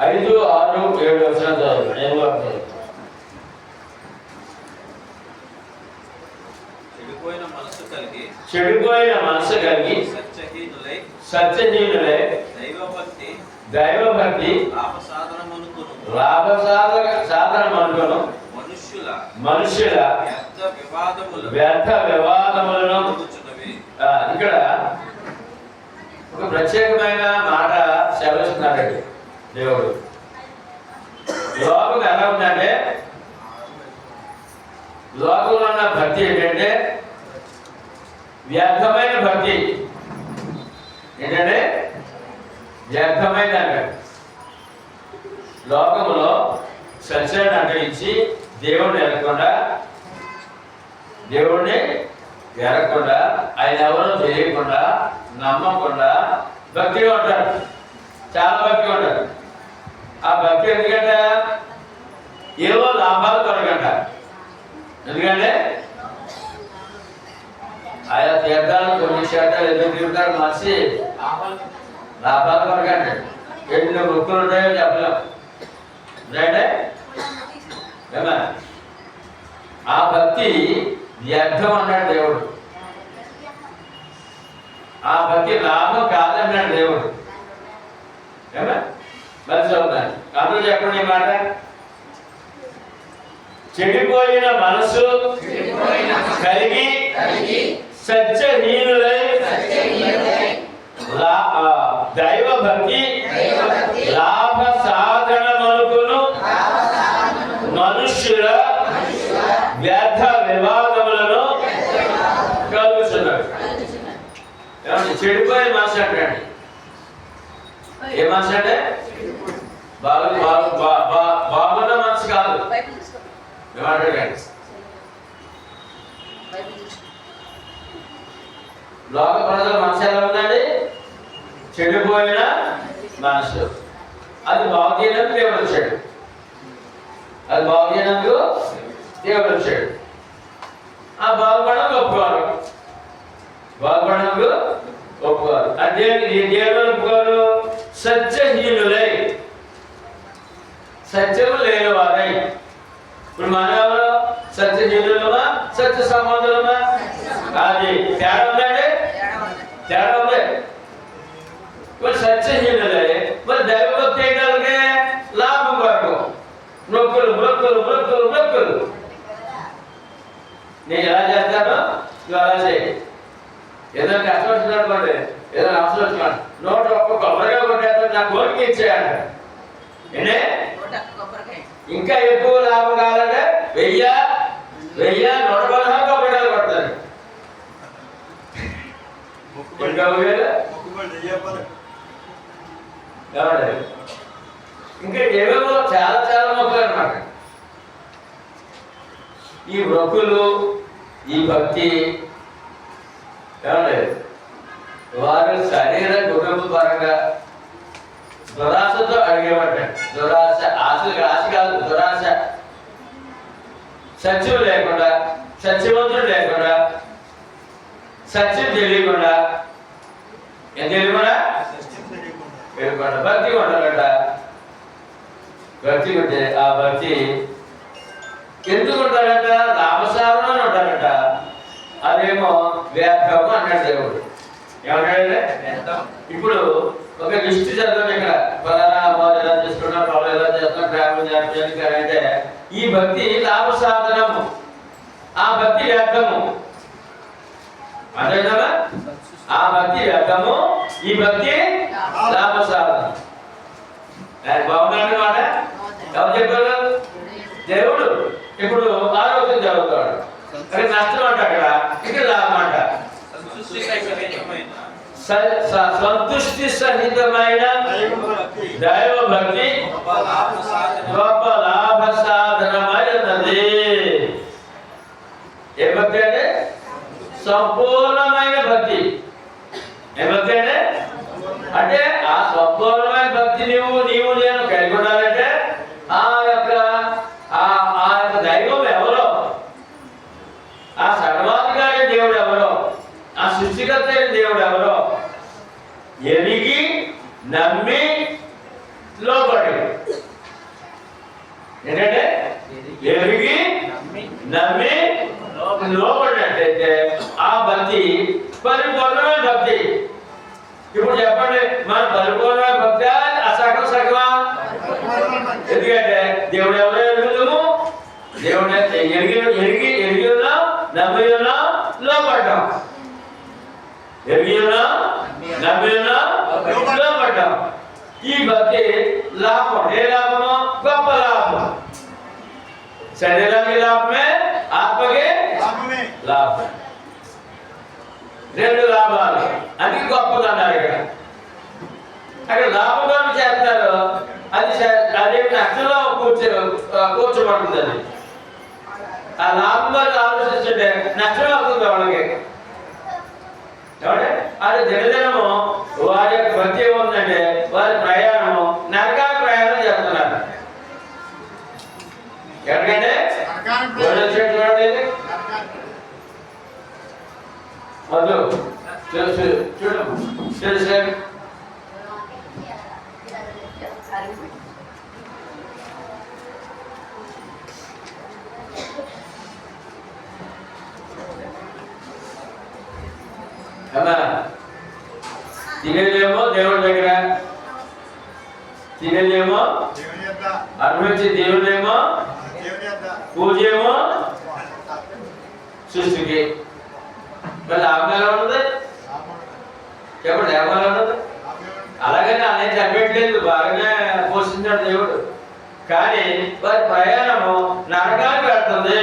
5, 6, 7 వచనాలు చదువు. నేను కూడా చెడిపోయిన మనసు కలిగి సత్యహీనులై దైవభక్తి లాభ సాధనమనుకును మనుష్యుల వ్యర్థ వివాదములను. ఇక్కడ ఒక ప్రత్యేకమైన మాట సెలవిస్తున్నాడండి దేవుడు. లోకం ఎలా ఉందంటే, లోకంలో ఉన్న భక్తి ఏంటంటే వ్యర్థమైన భక్తి. ఏంటంటే వ్యర్థమైన అంటాడు. లోకంలో సత్యాన్ని అనుసరించి దేవుణ్ణి ఎరగకుండా ఆయన ఎవరో తెలియకుండా నమ్మకుండా భక్తిగా ఉంటారు. చాలా భక్తిగా ఉంటారు. ఆ భక్తి ఎందుకంటే ఏవో లాభాలు కొరకంట. ఎందుకంటే ఆయా తీర్థాలు కొన్ని క్షేత్రాలు ఎందుకు తిరుగుతారు మనిషి లాభాలు కొరకండి. ఎన్ని వృత్తులు ఉంటాయో చెప్పలేం. అంటే ఏమా ఆ భక్తి వ్యర్థం అన్నాడు దేవుడు. ఆ భక్తి లాభం కాదన్నాడు దేవుడు. ఏమా మంచి అవుతాను. అందరూ చెప్పండి ఈ మాట. చెడిపోయిన మనసు కలిగి సత్యహీనులై దైవభక్తి లాభ సాధనమనుకును మనుష్యుల వ్యర్థ వివాదములను కలుగుతున్నారు. చెడిపోయే మనసు అంటే ఏ మనసు అంటే బాగున్న మనసు కాదు. ఏమంటాడు? లోక ప్రజల మనసు ఎలా ఉందండి? చెడిపోయిన మనసు. అది బాగు చేయడానికి దేవుడు వచ్చాడు. ఆ బాగుపడడం ఒప్పుకోరు. అదే దేవుడు ఒప్పుకోరు. సత్యహీనులై సత్యము లేని వారై. ఇప్పుడు మన ఎవరు? సత్యహీనులమా సత్య సంబంధులమా? అది తేడా ఉందండి. తేడా ఉంది. మరి సత్యహీనులే మరి దైవభక్తి ఏంటంటే లాభం కొరకు మొక్కులు. నేను ఎలా చేస్తాను నువ్వు అలా చేయి. ఏదో కష్టం వచ్చినట్టుకోండి, ఏదో అవసరం వచ్చినాడు, 101 కొబ్బరిగా కొట్టేస్తాను, నా కోరిక ఇచ్చేయంట. ఏంటే ఇంకా ఎక్కువ లాభం కావాలంటే 116 కొబ్బరికాయలు కొడతాను. ఇంకా ఏవేమో చాలా మొక్కలు అన్నమాట. ఈ మొక్కులు ఈ భక్తి ఏమండి వారు శరీర కుటుంబ పరంగా దురాశతో అడిగేవాడు. దురాశ ఆశ కాదు, దురాశ. సత్యం లేకుండా, సత్యవంతుడు లేకుండా, సత్యం తెలియకుండా, ఏం తెలియకుండా భక్తి ఉండాలట. భక్తి ఉంటే ఆ భక్తి ఎందుకు ఉంటారట? లాభసాధన ఉంటారట. అదేమో వ్యర్థము అన్నాడు దేవుడు. ఏమంటాడంటే ఇప్పుడు ఒక లిస్ట్ చదవండి. ఇక్కడ ఫలానా వాళ్ళు ఎలా చేసుకున్నా, వాళ్ళు ఎలా చేస్తున్నా, ట్రావెల్ చేయాలంటే ఈ భక్తి లాభసాధనము, ఆ భక్తి వ్యర్థము. అంతే కదా? ఆ భక్తి వ్యర్థము, ఈ భక్తి లాభసాధనం. బాగుందండి మాట. ఎవరు చెప్పారు? దేవుడు. ఇప్పుడు ఆరోగ్యం జరుగుతాడు, అక్కడ నష్టం అంట, అక్కడ ఇక్కడ లాభం అంట. సంతుష్టి సహితమైన దైవభక్తి గొప్ప లాభ సాధనమైనది. ఏ భక్తి అంటే? సంపూర్ణమైన భక్తి. ఏ భక్తి అంటే ఆ సంపూర్ణమైన భక్తి నీవు నేను కలిగి ఉండాలంటే ఆ యొక్క దైవం ఎవరో, ఆ సర్వాధికారి దేవుడు ఎవరో, ఆ సృష్టికర్త దేవుడు ఎవరో ఎరిగి నమ్మి లోబడి ఏంటంటే ఎరిగి నమ్మి లోపడినట్లయితే ఆ భక్తి పరిపూర్ణమైన భక్తి. ఇప్పుడు చెప్పండి, మన పరిపూర్ణమైన భక్తి అసగం సగమా? ఎందుకంటే దేవుడు ఎవరో ఎరుగుతాము, దేవుడు ఎరిగి ఉన్నాం, నమ్మి ఉన్నాం, లోపడ్డాం. ఎరిగి ఉన్నాం, నమ్మి ఉన్నాం, లోపడ్డాం. ఈ భక్తి లాభం. ఏ లాభము? గొప్ప లాభం. శరీరానికి లాభమే, ఆత్మకి లాభం. రెండు లాభాలు. అది గొప్పగా అన్నారు ఇక్కడ. అక్కడ లాభంగా చేస్తారు, అది అదే నష్టంలో కూర్చోబడుతుంది. అది ఆ లాభం వల్ల ఆలోచిస్తుంటే నష్టం అవుతుంది వాళ్ళకి. అది దినదినము వారి యొక్క భక్తి ఏముందంటే వారి ప్రయాణము నరకాల ప్రయాణం చేస్తున్నారు. ఎక్కడికంటే చూడండి, వద్దు తెలుసు చూడు తెలుసు. తినేదేమో దేవుడి దగ్గర, తినేదేమో అనుభవించి దేవుడేమో, పూజ ఏమో సృష్టికి. మరి లాభం ఎలా ఉంటుంది చెప్పండి? లాభం ఎలా ఉంటుంది? అలాగనే అనేది తగ్గట్లేదు, బాగానే పోషించాడు దేవుడు. కానీ వారి ప్రయాణము నరకానికి వెళ్తుంది,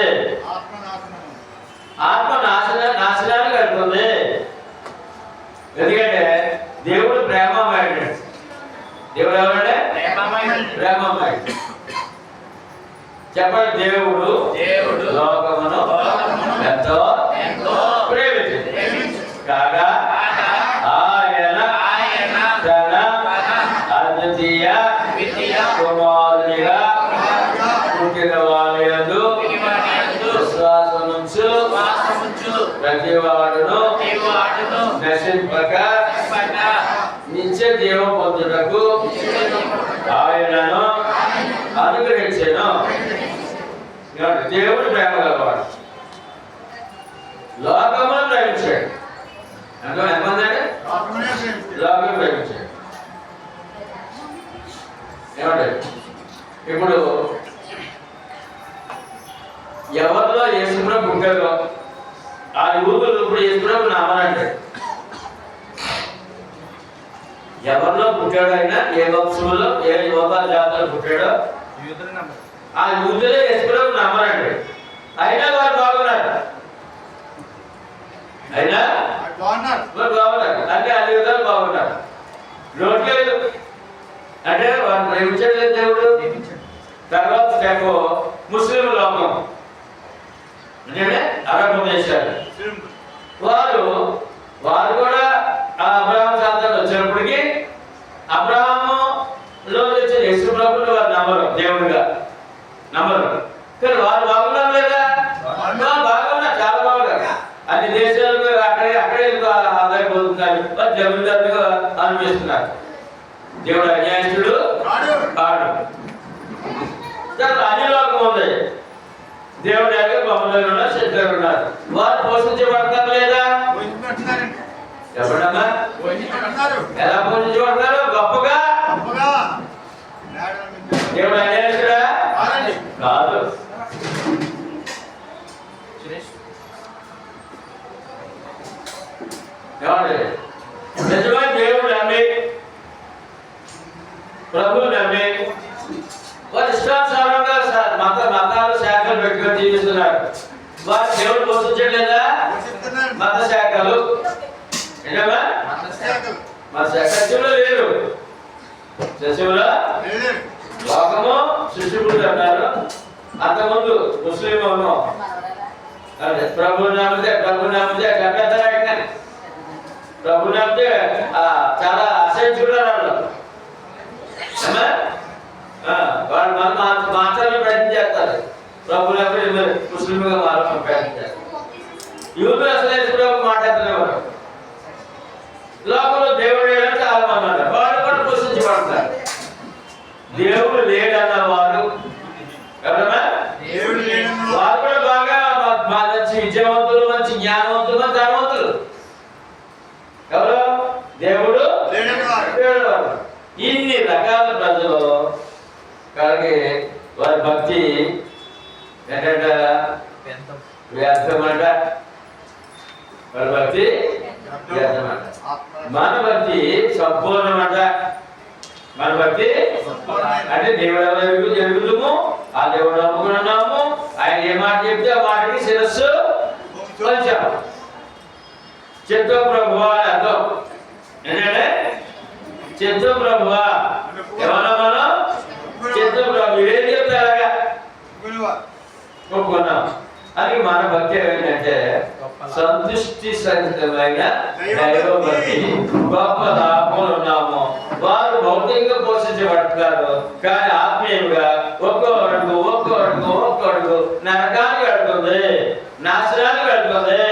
ఆత్మ నాశనానికి వెళ్తుంది. ఎందుకంటే దేవుడు ప్రేమమయుడు. దేవుడు ఎవరంటే ప్రేమమయుడు. చెప్పండి, దేవుడు లోకమును ఎంతో ప్రేమించింది కాగా ఆయన తన అద్వితీయ కుమారునిగా పుట్టిన వారి యందు విశ్వాసముంచు ప్రతివాడును నశింపక నిత్య జీవం పొందుటకు ఆయనను అనుగ్రహించెను. దేవుడు ప్రేమ గలవాడు, లోకమును ప్రేమించాడు. అందులో ఎంతమంది అంటే లోకం ప్రేమించాడు. ఏమంటే ఇప్పుడు ఎవరిలో యేసుప్రభు పుట్టారో ఆ యూదులు ఇప్పుడు యేసుప్రభు నామనంటే ఎవరిలో పుట్టాడో, అయినా ఏ వంశంలో ఏ యోగా జాతరలో పుట్టాడో ఆ యూదులే యేసుప్రభు నామనంటే. అయినా వారు బాగున్నారు, అయినా వారు బాగున్నారు. అంటే అన్ని విధాలు బాగున్నారు. లోట్లేదు అంటే వారు ప్రేమించట్లేదు దేవుడు. తర్వాత స్టెప్ ముస్లిం లోకం అంటే అరబ్ దేశాలు, వారు కూడా అబ్రహాం సంతానం వచ్చినప్పటికీ అబ్రహాములో వచ్చిన యేసు ప్రభువుని వారు నమ్మరు, దేవుడిగా నమ్మరు. కానీ వారు బాగున్నారు లేదా? బాగున్నారు, చాలా బాగున్నారు. అన్ని దేశాలకు అక్కడే ఆదాయపోతున్నారు, వారు జమీందారులుగా అనిపిస్తున్నారు. దేవుడు అన్యాయస్తుడు కాడు. అన్ని లోకం ఉంది, దేవుడి దగ్గర బొమ్మలు ఉన్నారు, శత్రువులు ఉన్నారు. వారు పోషించబడతారు లేదా? చెప్పడమ్మా, ఎలా పోషించబడతారు? గొప్పగా. దేవుడు అన్యాయస్తుడా కాదు. నిజమైన దేవుడు నమ్మి ప్రభువు నమ్మి వారి ఇష్టానుసారంగా మతాలు శాఖలు పెట్టుకొని జీవిస్తున్నారు. వారు దేవుడు పోషించట్లేదా? మత శాఖలు ఏంటమ్మా? మత సత్యంలో లేరు, సత్యంలో లోకము సృష్టిపుడు అన్నారు. అంతకుముందు ముస్లిం ప్రభు నమ్మితే గర్భేతరాయన ప్రభు నమ్మితే చాలా అసహించుకున్నారు వాళ్ళు. వాళ్ళు మాత్రమే ప్రయత్నం చేస్తారు, ప్రభు నమ్మి ముస్లింగా మారడం ప్రయత్నం చేస్తారు. యూదులు అసలు ప్రభు మాట్లాడుతున్నారు. లోకంలో దేవుడు లేడని చాలా మంది అన్నారు, వాళ్ళు కూడా పోషించబడతారు. దేవుడు లేడన్న వారు ఐశ్వర్యవంతులు, మంచి జ్ఞానవంతులు, మంచి ధనవంతులు. ఎవరు? దేవుడు లేనివారు. ఇన్ని రకాల ప్రజలు కాబట్టి వారి భక్తి ఏంటంటే వ్యర్థమంట. వారి భక్తి వ్యర్థమంట. మన భక్తి సంపూర్ణమంట. మన భక్తి అంటే దేవుడు ఎవరు జరుగుతాము, ఆ దేవుడు నమ్ముకున్నాము. ఆయన ఏ మాట చెప్తే ఆ మాటకి శిరస్సు వచ్చాము. చిత్తం ప్రభువా అని అర్థం ఏంటంటే చిత్తం ప్రభువా. ఏమన్నా మనం చిత్తం ప్రభు ఏం చెప్తే అలాగా ఒప్పుకున్నాం. అది మన భక్తి ఏంటంటే సంతుష్టి సహితమైన దైవ భక్తి. గొప్ప లాభములు ఉన్నాము. వారు భౌతికంగా పోషించబడుతున్నారు, కానీ ఆత్మీయంగా ఒక్కో అడుగు నరకానికి వెళ్తుంది, నాశనానికి వెళ్తుంది.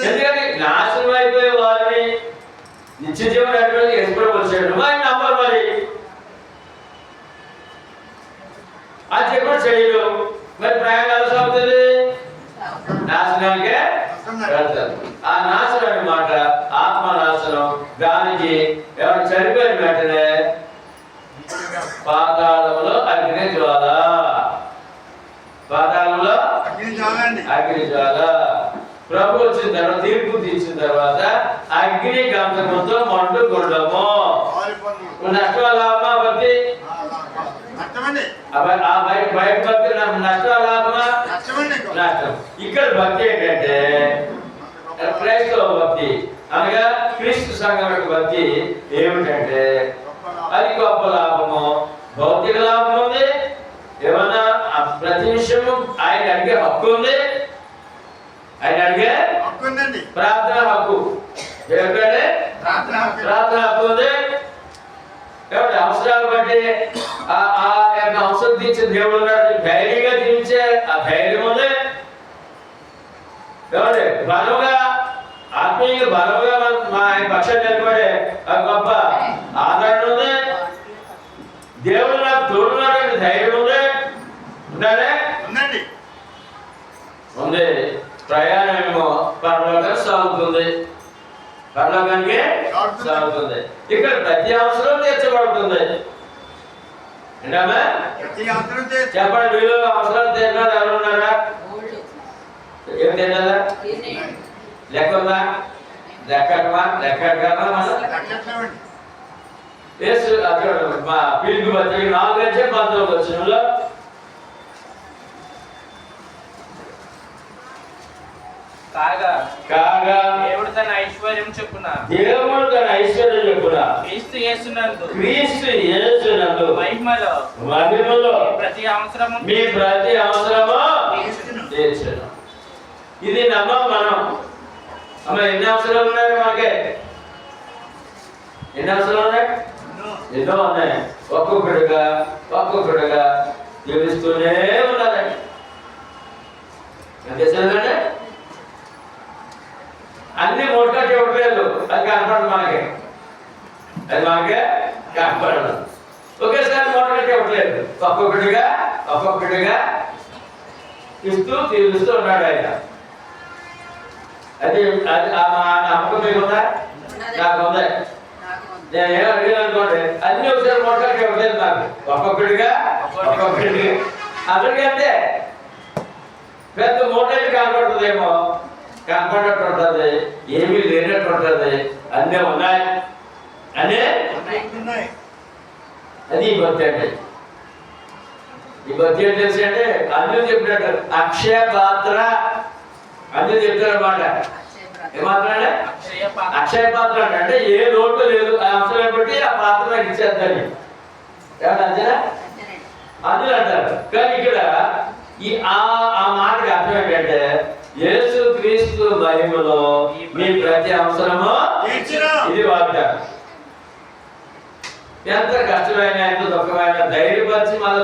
ఎందుకంటే నాశనం అయిపోయే వారిని నిత్య జీవనం ఎప్పుడు వచ్చేయడం ఆయన నమ్మరు. మరి అది ఎప్పుడు చేయడు. మరి ప్రయాణాలు సాగుతుంది, నాశనానికే వెళ్తారు. ఆ నాశనం అన్నమాట ఆత్మ నాశనం. దానికి ఎవరు చనిపోయిన వెంటనే పాతాళంలో అగ్ని జ్వాల, పాతాళంలో అగ్ని జ్వాల. ప్రభు వచ్చిన తర్వాత తీర్పు తీర్చిన తర్వాత అగ్ని గంధకంతో మండు గుండము. నష్టలాభమా భక్తి? బయట భక్తి నష్టలాభమా? నష్టం. ఇక్కడ భక్తి ఏంటంటే క్రైస్తవ భక్తి అనగా క్రీస్తు సంఘం యొక్క భక్తి ఏమిటంటే అది గొప్ప లాభము. భౌతిక లాభం ఉంది, ఏమన్నా ప్రతి విషయము ఆయన అడిగే హక్కు ఉంది. ఆయన అడిగే ప్రార్థన హక్కు, ప్రార్థన హక్కు ఉంది. కాబట్టి అవసరాలు బట్టి ఆ యొక్క అవసరం తీర్చే దేవుడు ధైర్యంగా జీవించే ఆ ధైర్యం ఉంది. కాబట్టి బలంగా ఆత్మీయంగా బలంగా మా ఆయన పక్షాన్ని నిలబడే గొప్ప ఆదరణ ఉంది. దేవుడు నాకు తోడున్నాడని ధైర్యం ఉంది. ఉండాలి ఉంది. ప్రయాణం ఏమో పరలోకానికి సాగుతుంది, పరలోకానికి సాగుతుంది. ఇక్కడ ప్రతి అవసరం తీర్చబడుతుంది. చెప్పండి, వీళ్ళు అవసరాలు తీర్చాలి. ఎవరు ఉన్నారా? ఏం తినాలా? లెక్క ఉందా? లెక్క మా పిలుపు పత్రిక 4:19 కాగా దేవుడు తన ఐశ్వర్యం చెప్పున క్రీస్తు యేసునందు మహిమలో ప్రతి అవసరము తీర్చును. ఇది నమ్మం మనం. అమ్మ ఎన్ని అవసరాలు ఉన్నాయి మనకి? ఎన్ని అవసరాలు ఉన్నాయి? ఎన్నో ఉన్నాయి. ఒక్కొక్కడుగా తెలుస్తూనే ఉన్నారండి. అంతే సరేనండి. అన్ని మోటార్ ఇవ్వట్లేదు, అది కనపడదు మనకి. అది మనకే కనపడదు. ఒకేసారి మోటార్ ఇవ్వట్లేదు, ఒక్కొక్కటిగా ఇస్తూ తీరుస్తూ ఉన్నాడు ఆయన. అది అది ఆ నమ్మకం మీకుందా? నాకు ఉంది. నేను ఏం అడిగాను అనుకోండి, అన్ని ఒకసారి మోటార్ ఇవ్వట్లేదు నాకు. ఒక్కొక్కటిగా అందరికీ అంతే. పెద్ద మోటార్ కనపడుతుందేమో, కనపడట్టు ఉంటుంది, ఏమీ లేనట్టు ఉంటుంది. అన్నీ ఉన్నాయి, అన్నీ అది ఈ భక్తి అంటే. ఈ భక్తి ఏం తెలిసి అంటే అన్నీ చెప్పినట్టు అక్షయ పాత్ర అన్నీ చెప్తారన్నమాట. ఏమాత్రం అక్షయ పాత్ర అంటే ఏ లోటు లేదు, ఆ అవసరం బట్టి ఆ పాత్ర నాకు ఇచ్చేద్దని అంతేనా అందులో అంటారు. కానీ ఇక్కడ ఈ ఆ మాటకి అర్థం ఏంటంటే యేసు క్రీస్తు మహిమలో మీ ప్రతి అవసరము ఇది వాగ్దానం. ఎంత కష్టమైన ఎంత దుఃఖమైన ధైర్యపరిచి మన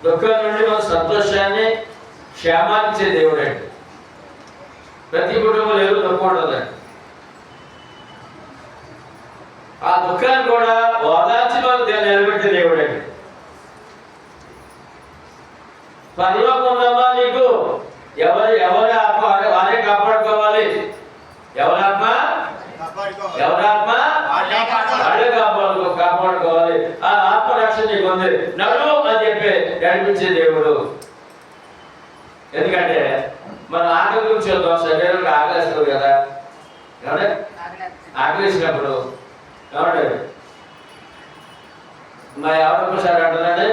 దుఃఖం నుండి మన సంతోషాన్ని క్షేమాన్ని ఇచ్చే దేవుడు అండి. ప్రతి కుటుంబంలో ఏదో దుఃఖం ఉండదండి. ఆ దుఃఖాన్ని కూడా ఓదార్చి మనం నిలబెట్టే దేవుడు అండి. పరలోకం ఉందమ్మా కరుణించే దేవుడు. ఎందుకంటే మన ఆకలి గురించి చూద్దాం. శరీరానికి ఆకలిస్తుంది కదా, ఏమంటే ఆకలిసినప్పుడు ఏమంటే మా ఎవరొక్కసారి అంటుందంటే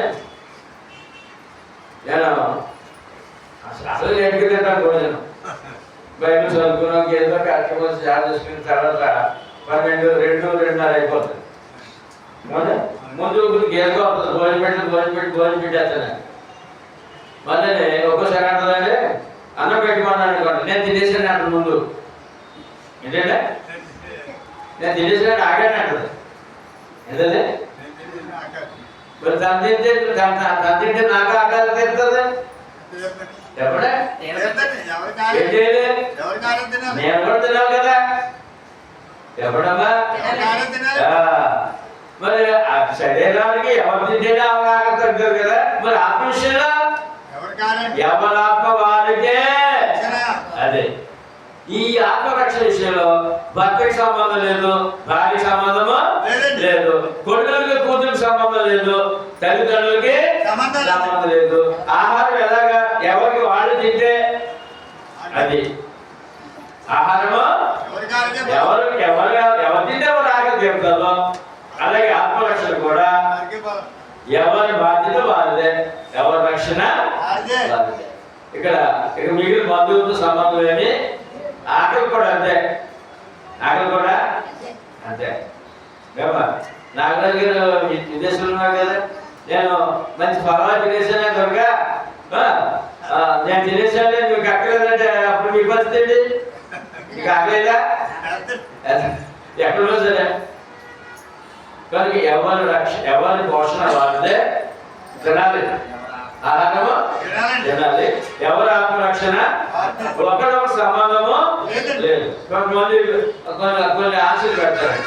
నేను అసలు ఎటుకు తింటాను భోజనం బయట చదువుకున్నాం ఏదో కార్యక్రమం చార్జ్ చేసుకున్న తర్వాత 12, 2, 2:30 అయిపోతుంది. ముందు గేదెగా వస్తుంది భోజనం పెట్టేస్తాను. మళ్ళీ ఒక్కోసారి అంటుందంటే అన్నం పెట్టుకున్నాను అనుకోండి, నేను తినేసాను అంటాను. ముందు ఏంటంటే నేను తినేసాను ఆగాను అంటుంది. ఏంటంటే మరి తను తింటే నాకు ఆకలి తీరుతుంది. ఎప్పుడే నేను కూడా తినాలి కదా. ఎప్పుడమ్మా మరి శరీరానికి ఎవరు తింటేనే అవగాహన తగ్గుతారు కదా. మరి ఆత్మ విషయంలో ఎవరి ఆత్మ వారికే. అదే ఈ ఆత్మరక్షణ విషయంలో భర్తకి సంబంధం లేదు, భార్యకి సంబంధము లేదు, కొడుకులకి కూతురికి సంబంధం లేదు, తల్లిదండ్రులకి సంబంధం లేదు. ఆహారం ఎలాగా ఎవరికి వాళ్ళు తింటే అది ఆహారము ఎవరు తింటే వారు ఆకలి తీరుతారో అలాగే ఆత్మరక్షణ కూడా ఎవరి బాధ్యత వారిదే, ఎవరి రక్షణ వారిదే. ఇక్కడ మిగిలిన బంధువులతో సంబంధం ఏమి, ఆకలి కూడా అంతే, ఆకలి కూడా అంతే. నాకు దగ్గర విదేశంలో ఉన్నా కదా, నేను మంచి ఫలాలు తినేసాను కనుక నేను తినేసాను మీకు అక్కలేదంటే అప్పుడు మీ పరిస్థితి ఏంటి? మీకు అక్కలేదా? ఎక్కడో సరే కనుక ఎవరి పోషణ వారిదే, తినాలి, ఆహారము తినాలి. ఎవరి ఆత్మరక్షణ ఒకరొక సంబంధము లేదు. కొన్ని ఆశలు పెడతారు.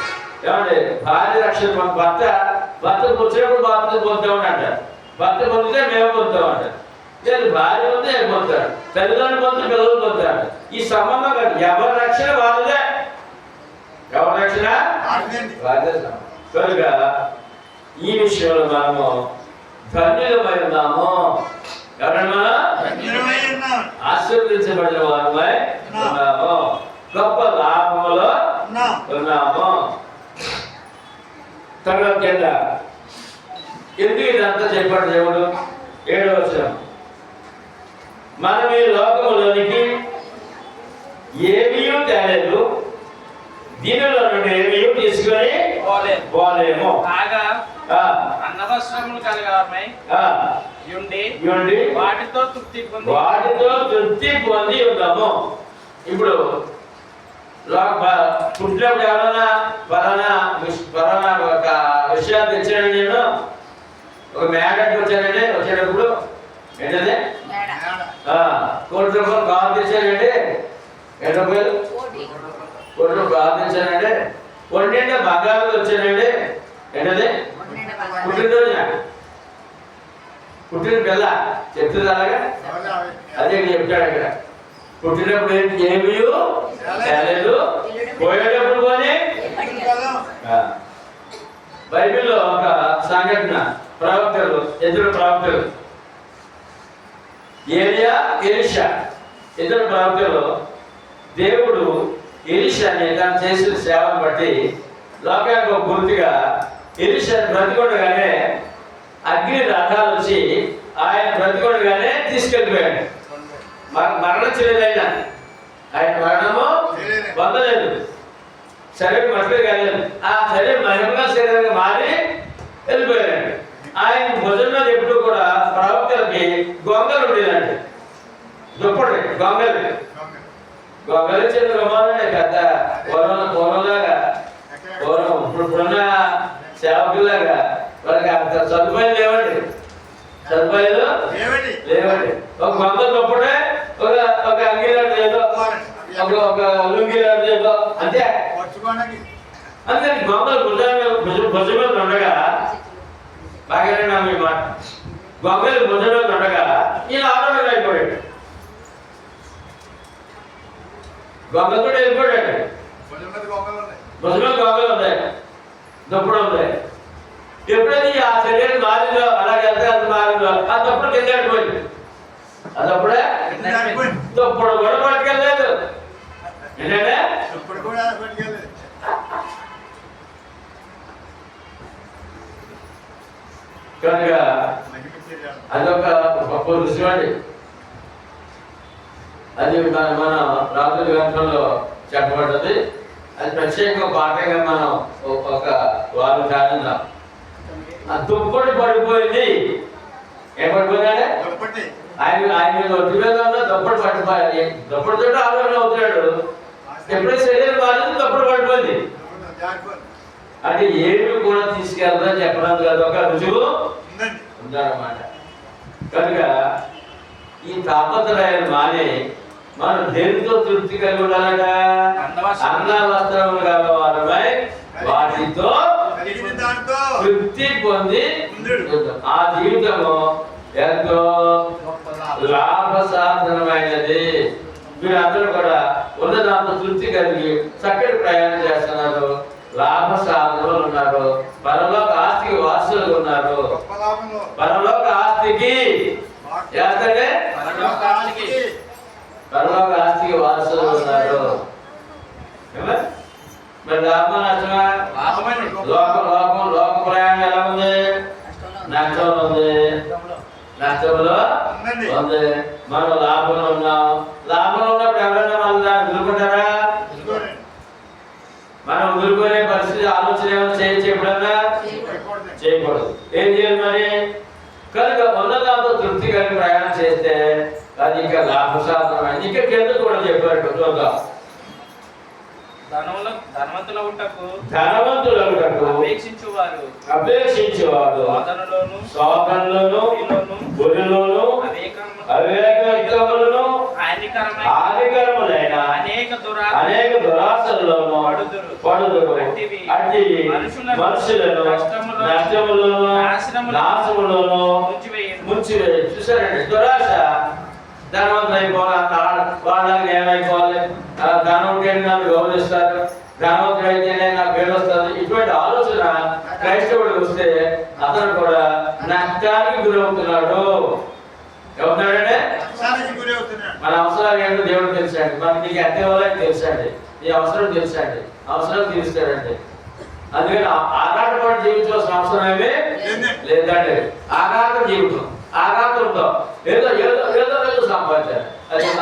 ఏమంటే భార్య రక్షణ భర్త వచ్చినప్పుడు భర్త పొందుతామని అంటారు, భర్త పొందితే మేము పొందుతామంటారు. లేదు భార్య పొందితే పొందుతాడు, తల్లిదండ్రులు పొందితే పిల్లలు పొందుతాడు. ఈ సంబంధం కాదు, ఎవరి రక్షణ వారిదే, ఎవరి రక్షణ వారిదే. కనుక ఈ విషయంలో మనము ధన్యులమై ఉన్నాము. ఎవరన్నా ఆశీర్వదించబడిన వారమై ఉన్నాము, గొప్ప లాభములో ఉన్నాము. తర్వాత కింద ఎందుకు ఇదంతా చెప్పాడు దేవుడు? 7వ వచనం, మనం ఈ లోకములోనికి ఏమీ తేలేదు, దీనిలో నుండి ఏమీ తీసుకొని పోలేము. అన్నవసరములు కలగమై వాటితో తృప్తి పొంది ఉన్నాము. ఇప్పుడు పుట్టినప్పుడు ఎవరైనా పలానా ఒక విషయాలు తెచ్చాను. నేను ఒక మేడకి వచ్చేటప్పుడు ఏంటంటే ₹1,00,000 కారు తెచ్చానండి, ₹1,00,000 కారు తెచ్చానండి, కొన్నింటి బంగారు వచ్చానండి. ఏంటది? పుట్టినరోజు పుట్టిన పిల్ల చెప్తుంది అలాగా. అదే చెప్తాడు ఇక్కడ, పుట్టినప్పుడు ఏమీ తేలేదు, పోయేటప్పుడు కొని. బైబిల్లో ఒక సంఘటన, ప్రవక్తలు, ఇద్దరు ప్రవక్తలు, ఏలియా, ఎలీషా, ఇద్దరు ప్రవక్తలు. దేవుడు ఎలీషాని తను చేసిన సేవను బట్టి లోకానికి ఒక గుర్తుగా ఎలీషాని బ్రతికొండగానే అగ్ని రథాలు వచ్చి ఆయన బ్రతికొండగానే తీసుకెళ్ళిపోయాడు. మరణం చేయలేదు, ఆయన మరణము పొందలేదు, శరీరం మట్టిలో కాలేదు, ఆ శరీరం మహిమగా శరీరంగా మారి వెళ్ళిపోయాడు. ఆయన భుజం మీద ఎప్పుడు కూడా ప్రవక్తలకి గొంగలు ఉండేదండి, దుప్పటి గొంగలు చిన్న రుమాలనే పెద్ద పూర్వంలాగా ఇప్పుడున్న సేవకుల్లాగా వాళ్ళకి అంత సదుపాయాలు లేవండి, లేవండి. ఒక గొంగలు దుప్పటే, ఒక అంగీలాంటి ఏదో, ఒక లుంగీలాంటి ఏదో, అంతే. అందుకని గొంగలు భుజం మీద ఉండగా, బాగానే నా మీ మాట, గొంగలు భుజం మీద ఉండగా ఈయన ఆరోగ్యం అయిపోయాడు, గొంగలు కూడా వెళ్ళిపోయాడు. భుజం మీద గొంగలు ఉన్నాయి, దుప్పడు ఉంది. ఎప్పుడైతే ఆ శరీరం మారిందో అలాగే ఎంత ఎంత మారిందో అదప్పుడు కింద పడిపోయింది. అదప్పుడే తప్పుడు కూడా పట్టుకెళ్ళలేదు. ఏంటంటే కనుక అదొక గొప్ప విషయం అండి. అది మన రాజుల గ్రంథంలో చెప్పబడ్డది. అది ప్రత్యేక పాఠంగా మనం ఒక వారు కానున్నాం. ఆ దుప్పటి పడిపోయింది. ఏం పడిపోయిందంటే ఆయన ఒంటి మీద ఉన్న దుప్పటి పడిపోయింది. దుప్పటితో ఆలోచన అవుతున్నాడు. ఎప్పుడైతే శరీరం బాగాలేదు దుప్పటి పడిపోయింది. అంటే ఏమి కూడా తీసుకెళ్తా చెప్పడానికి అది ఒక రుజువు ఉందన్నమాట. కనుక ఈ తాపత్రయాలు మాని మనం దేనితో తృప్తి కలిగి ఉండాలట? అన్న వస్త్రములు గలవారమై వాటితో తృప్తి పొంది ఆ జీవితము ఎంతో లాభసాధనమైనది. మీరందరూ కూడా ఉన్న దాంతో తృప్తి కలిగి చక్కటి ప్రయాణం చేస్తున్నారు. లాభ సాధనలు ఉన్నారు. పరలోక ఆస్తికి వారసులు ఉన్నారు. పరలోక ఆస్తికి చేస్తే పరలోక ఆస్తికి వారసులు ఉన్నారు. మరి లాభం నష్టమా? లోక ప్రయాణం ఎలా ఉంది? నష్టంలో ఉంది. నష్టంలో ఉంది. మనం లాభంలో ఉన్నాం. లాభంలో ఉన్నప్పుడు ఎవరైనా మన దాన్ని వదులుకుంటారా? మనం వదులుకునే పరిస్థితి ఆలోచన ఏమైనా చేయొచ్చు? ఎప్పుడన్నా చేయకూడదు. ఏం చేయాలి మరి? కనుక ఉన్నదాంతో తృప్తి కలిగి ప్రయాణం చేస్తే అది ఇంకా లాభసాధనమైంది. ఇంకా కింద కూడా చెప్పారు చూద్దాం. ధనవంతులగుటకు అపేక్షించేవారు శోధనలోను బురిలోను అవివేకములను హానికరములైన అనేక దురాశల్లోను పడుదురు. అట్టి మనుషులను నష్టములోను నాశములోను ముంచివేయి. చూసారండి, దురాశ ధనవంతులు అయిపోవాలి, వాళ్ళకి ఏమైపోవాలి, ధనవంతుడు నన్ను గౌరవిస్తారు, ధనవంతుడు అయితేనే నాకు పేరు వస్తుంది. ఇటువంటి ఆలోచన క్రైస్తవుడికి వస్తే అతను కూడా నష్టానికి గురవుతున్నాడు. ఏమవుతున్నాడంటే మన అవసరాలు ఏంటో దేవుడు తెలుసండి. మనకి నీకు ఎంత ఇవ్వాలని తెలుసండి. ఈ అవసరం తెలుసండి. అవసరం తీరుస్తాడండి. అందుకని ఆఘాతపడి జీవించాల్సిన అవసరం ఏమీ లేదండి. ఆఘాత జీవితం, ఆఘాతంతో ఏదో ఏదో ఏదో ఏదో సంపాదించాలి.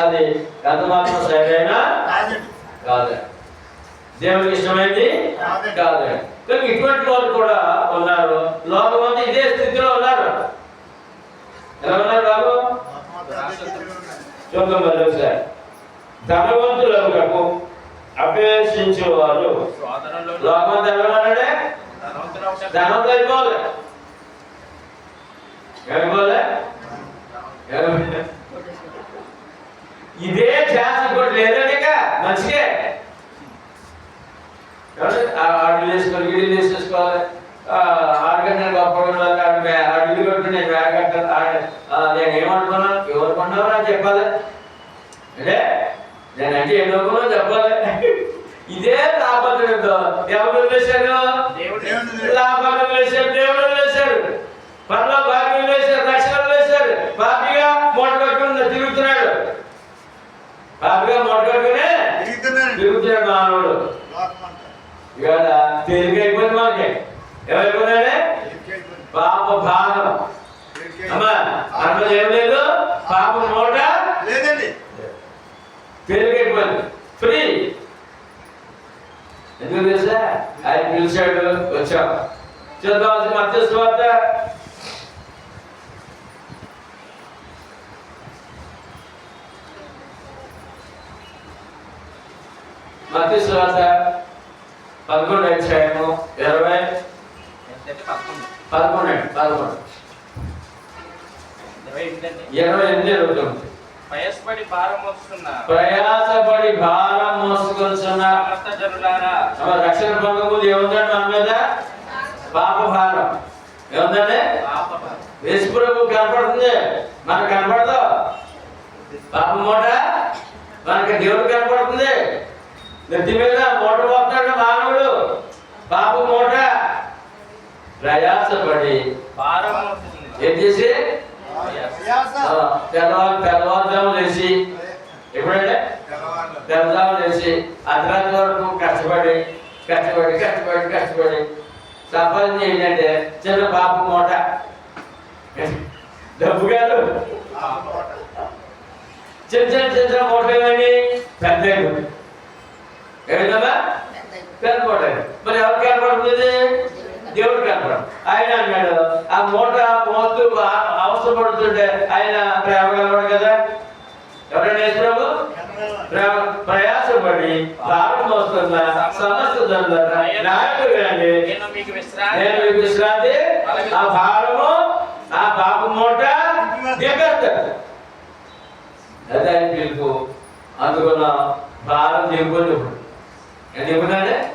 అది ఎంత మాత్రం సరైన కాదు, దేవునికి ఇష్టమైంది కాదు. కానీ ఇటువంటి వాళ్ళు కూడా ఉన్నారు. లోకమంది ఇదే స్థితిలో ఉన్నారు. ఎలా ఉన్నారు బాబు? చూద్దాం మరి ఒకసారి. ధనవంతులకు అపేక్షించేవారు లోకమంతా ఎవరన్నాడే? ధనవంతులు అయిపోవాలి. ఇదే ఛాన్స్ ఇంకోటి లేదండి. ఇక మంచిగా ఆడు వేసుకోవాలి, వీడియో వేసేసుకోవాలి. 6 గంటలు గొప్పగా ఇల్లు కట్టు, నేను వేడ కట్టాను. నేను ఏమనుకున్నాను, ఎవరుకున్నావు అని చెప్పాలి. అంటే నేనంటే ఏమనుకున్నా చెప్పాలి. ఇదే తాపత్రయంతో ఎవరు వదిలేశాడు? లాభాలు వదిలేశాడు, దేవుడు వదిలేశాడు, పనుల భాగ్యం వదిలేశాడు, రక్షణ వదిలేశాడు. పాపిగా మూట కట్టుకుని తిరుగుతున్నాడు. పాపిగా మూట కట్టుకుని తిరుగుతున్నాడు మానవుడు. ఇవాళ తేలికైపోయింది మనకి. ఏమైపోయినాడే? పాప భాగం. అమ్మా అందులో ఏం లేదు, పాప మూట లేదండి. తేలికైపోయింది, ఫ్రీ. ఎందుకు తెలుసా? ఆయన పిలిచాడు, వచ్చాం. చూద్దాం మత్తయి సువార్త 11వ అధ్యాయము 28 జరుగుతుంది. ప్రయాసపడి భారం మోసుకొనుచున్న రక్షణ పొందకు ఏముందండి మన మీద? పాప భారం. ఏముందండి? యేసు ప్రభు కనపడుతుంది, మనకు కనపడదు. పాప మూట మనకి దేవుడు కనపడుతుంది. నెత్తి మీద మూట పోతున్నాడు మానవుడు. పాప మూట ప్రయాసపడి భారం ఏం చేసి తెల్లవారుజాము లేచి ఎప్పుడంటే తెల్లవారు లేచి అర్ధరాత్రి వరకు కష్టపడి సంపాదన ఏంటంటే చిన్న పాప మూట డబ్బు కాదు చిన్న మూటలు కానీ పెద్ద ఏమిటమ్మా పెద్ద మూట మరి ఎవరికి కనపడుతుంది దేవుడు కనపడదు ఆయన అన్నాడు ఆ మూట మోస్తూ అవసరపడుతుంటే ఆయన ప్రేమ కలవాడు కదా ఎవరైనా వేసినాము ప్రయాసపడి భారం మోస్తున్నా సమస్య నేను మీకు విశ్రాంతి ఆ భారము ఆ పాప మూట దిగేస్తాడు అదే ఆయన పిలుపు అందుకున్న భారం దిగుకొని ఇప్పుడు ఎందుకున్నాడే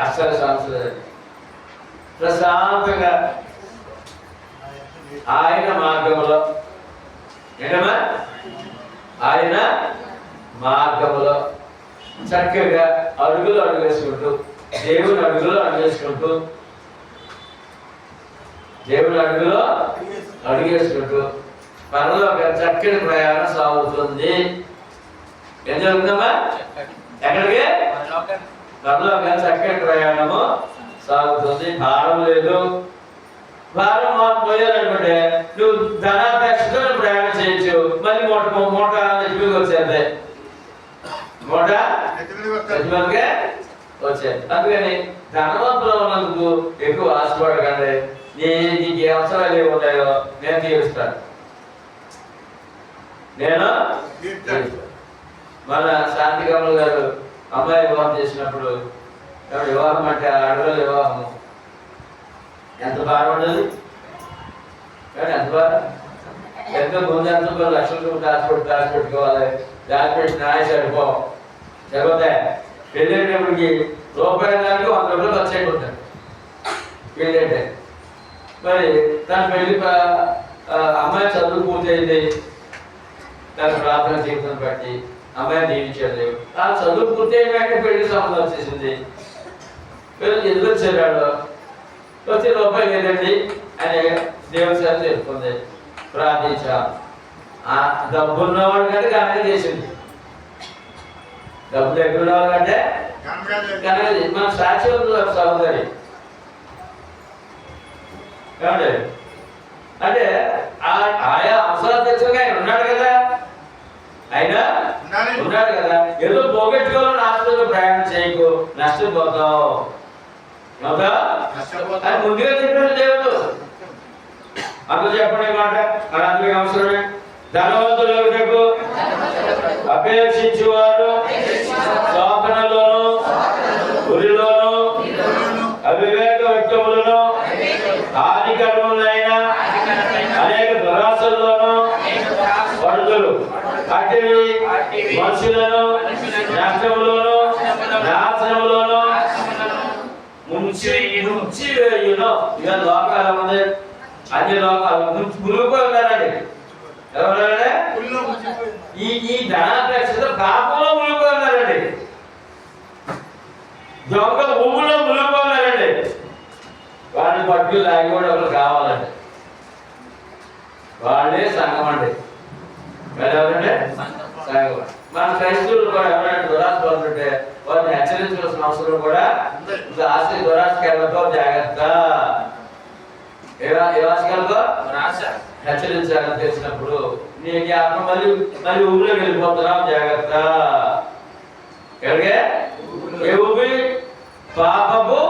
అస్సలు సంవత్సరం ప్రశాంతంగా ఆయన మార్గంలో ఏంటమ్మా ఆయన మార్గంలో చక్కగా అడుగులు అడుగేసుకుంటూ దేవుని అడుగులో అడుగేసుకుంటూ పరలో ఒక చక్కటి ప్రయాణం సాగుతుంది ఏం జరుగుతుందమ్మా ఎక్కడికి పరలో ఒక చక్కటి ప్రయాణము సాగుతుంది భారం లేదు భారం పోయాలనుకుంటే నువ్వు ధనాపేక్షతో ప్రయాణం చేయొచ్చు మళ్ళీ మూట నెత్తిమీదకి వచ్చేది మూట నెత్తిమీదకే వచ్చేది అందుకని ధనవంతులు ఉన్నందుకు ఎక్కువ ఆశపడకండి నీకు ఏ అవసరాలు ఏమి ఉన్నాయో నేను తీరుస్తాను మన శాంతికమల్ గారు అమ్మాయి వివాహం చేసినప్పుడు వివాహం అంటే ఆడవాళ్ళ వివాహం ఎంత భారం ఉండదు కానీ ఎంత భారం ఎంతో ముందు ఎంతో కొన్ని లక్షల రూపాయలు దాచిపెట్టుకోవాలి దాచిపెట్టి నాయ సరిపోతాయి పెళ్ళేటప్పటికి రూపాయల దానికి 100 రూపాయలు ఖర్చు అయిపోతాయి పెళ్ళంటే మరి తన పెళ్లి అమ్మాయి చదువు పూర్తయింది తన ప్రార్థన జీవితం బట్టి అమ్మాయిని దీవించాడు ఆ చదువు పూర్తయినాక పెళ్లి సంబంధం వచ్చేసింది పిల్లలు ఎదురు వచ్చారు వచ్చే రూపాయలు లేదండి అని దేవుని సార్ చెప్పుకుంది ప్రార్థించా ఆ డబ్బు ఉన్నవాడు కంటే కనుక చేసింది డబ్బు దగ్గర ఉన్నవాడు కంటే కనుక మన సాక్షి ఉంది సహోదరి ఏమంటే అంటే ఆయా అవసరాధ్యక్షులుగా ఆయన ఉన్నాడు కదా ఉన్నాడు కదా ఏదో పోగొట్టుకోవాలని ఆశతో ప్రయాణం చేయకు నష్టపోతావు అని ముందుగా చెప్పాడు దేవుడు అందులో చెప్పండి మాట మనందరికీ అవసరమే ధనవంతులకు అపేక్షించేవారు శోధనలోను గురిలోను అవివేక వ్యక్తములను హానికరములైన అనేక దురాశల్లోనూ పడుతులు అటివి మనుషులను నష్టములోను నాశనములోను ముంచి వేయును ఇక లోకాలు ఉంది అన్ని లోకాలు మునిగిపోయినారండి ఎవరంటే ఈ ధనాపేక్షతో పాపంలో మునిగిపోయినారండి దొంగ భూములో మునిగిపోయినారండి వాడిని పట్టు లాగి కూడా ఒకరు కావాలండి వాళ్ళే సంఘం అండి ఎవరంటే సంఘం మన క్రైస్తవులు కూడా ఎవరైనా దురాశ పడుతుంటే వారిని హెచ్చరించాల్సిన అవసరం కూడా ఆశ దురాశకెళ్ళతో జాగ్రత్త ఏ ఆశకెళ్ళతో హెచ్చరించాలని తెలిసినప్పుడు నీకు ఆత్మ మళ్ళీ ఊళ్ళోకి వెళ్ళిపోతున్నావు జాగ్రత్త ఎక్కడికే ఏ ఊపి పాపపు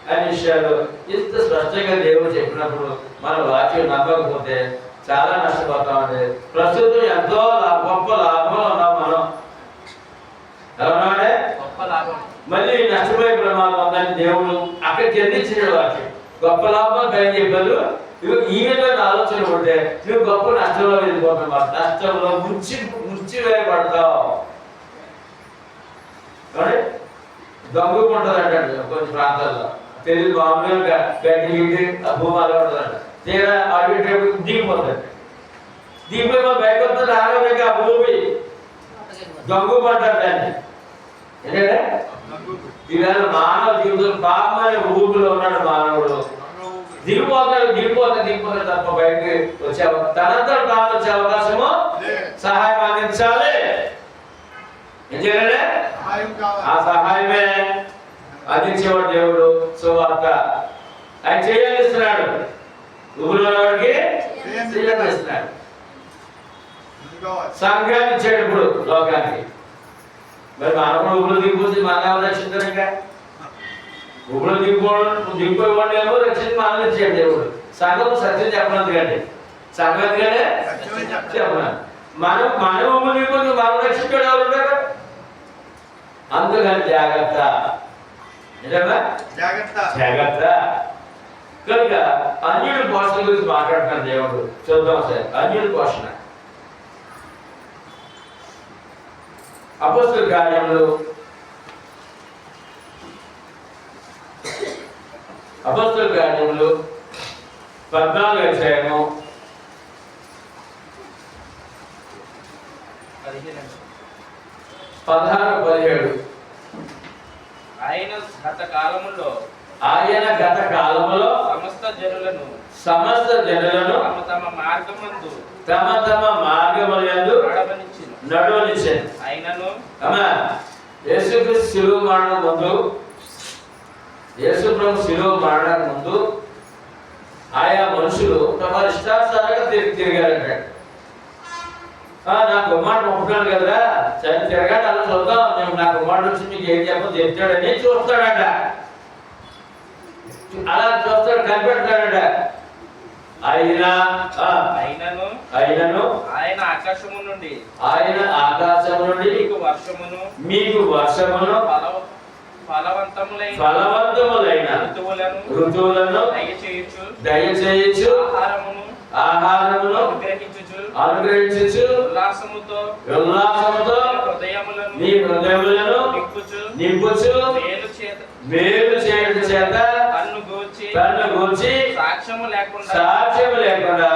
అనే విషయాలు ఇంత స్పష్టంగా దేవుడు చెప్పినప్పుడు మన వాక్యం నమ్మకపోతే చాలా నష్టపోతామండి ప్రస్తుతం ఎంతో గొప్ప లాభంలో ఉన్నాం మనం ఎలా గొప్ప లాభం మళ్ళీ నష్టపోయే ప్రమాదం ఉందని దేవుడు అక్కడ చెందించిన వాక్యం గొప్ప లాభం పైన చెప్పారు ఈ విధమైన ఆలోచన ఉంటే నువ్వు గొప్ప నష్టంలో వెళ్ళిపోతున్నావు నష్టంలో ముంచి వేయబడతావు దొంగకుంటుంది అంటాడు కొన్ని ప్రాంతాల్లో తెలియదు మామూలుగా గడ్డి భూమి అలవాడుతుందంట తీరా అడిగే దిగిపోతాడు దిగిపోయి మా బయట వస్తుంది ఆరోగ్యంగా ఆ భూమి దొంగ పడ్డాడు దాన్ని ఏంటంటే ఈవేళ మానవ జీవితం పాపమైన ఊపిలో ఉన్నాడు మానవుడు. దిగిపోతాడు తప్ప బయటికి వచ్చే తనంతా తాను వచ్చే అవకాశము సహాయం అందించాలి. ఏం చేయాలి? ఆ సహాయమే అందించేవాడు దేవుడు. సువార్త ఆయన చేయాలిస్తున్నాడు. ఊపిలో వాడికి చేయాలిస్తున్నాడు. సంఘాన్ని ఇచ్చాడు ఇప్పుడు లోకానికి. మరి మనకు ఊపిలో దిగిపోతే మన రక్షించారు. ఇంకా ఊపిలో దిగిపోయేవాడు ఏమో రక్షించి మనం ఇచ్చాడు దేవుడు. సంఘం సత్యం చెప్పలేదు కండి. సంఘం ఎందుకంటే చెప్పలేదు. మన ఊపిలో దిగిపోతే మనం రక్షించాడు ఎవరు ఉంటారు? అందుకని జాగ్రత్త. నిజంగా జాగ్రత్త. కనుక అన్యుడి పోషణ గురించి మాట్లాడుతున్నాడు దేవుడు. చూద్దాం సార్. అన్యుడి పోషణ అపోస్తలుల కార్యములు 14వ అధ్యాయము 16-17. ఆయన గత కాలములో సమస్త జనులను తమ తమ మార్గములందు నడవనిచ్చాను. ఆయనను యేసుక్రీస్తు శిలువ మరణం ముందు, యేసు ప్రభు శిలువ మరణానికి ముందు ఆయా మనుషులు తమ ఇష్టానుసారంగా తిరిగారంటాడు. నా కుమారుడు ఒప్పుకున్నాను కదా, సరే తిరగాడు, అలా చూద్దాం, నేను నా కుమారుడు వచ్చి మీకు ఏం చెప్పదు చెప్తాడని చూస్తాడట. అలా చూస్తాడు, కనిపెడతాడట. ఆయనను ఆయన ఆకాశము నుండి మీకు వర్షమును ఫలవంతములైన ఋతువులను దయచేయచ్చు, ఆహారమును అనుగ్రహించు, ఉల్లాసముతో మీ హృదయములను నింపుచు, మేలు చేయడం చేత తన్ను గూర్చి సాక్ష్యము లేకుండా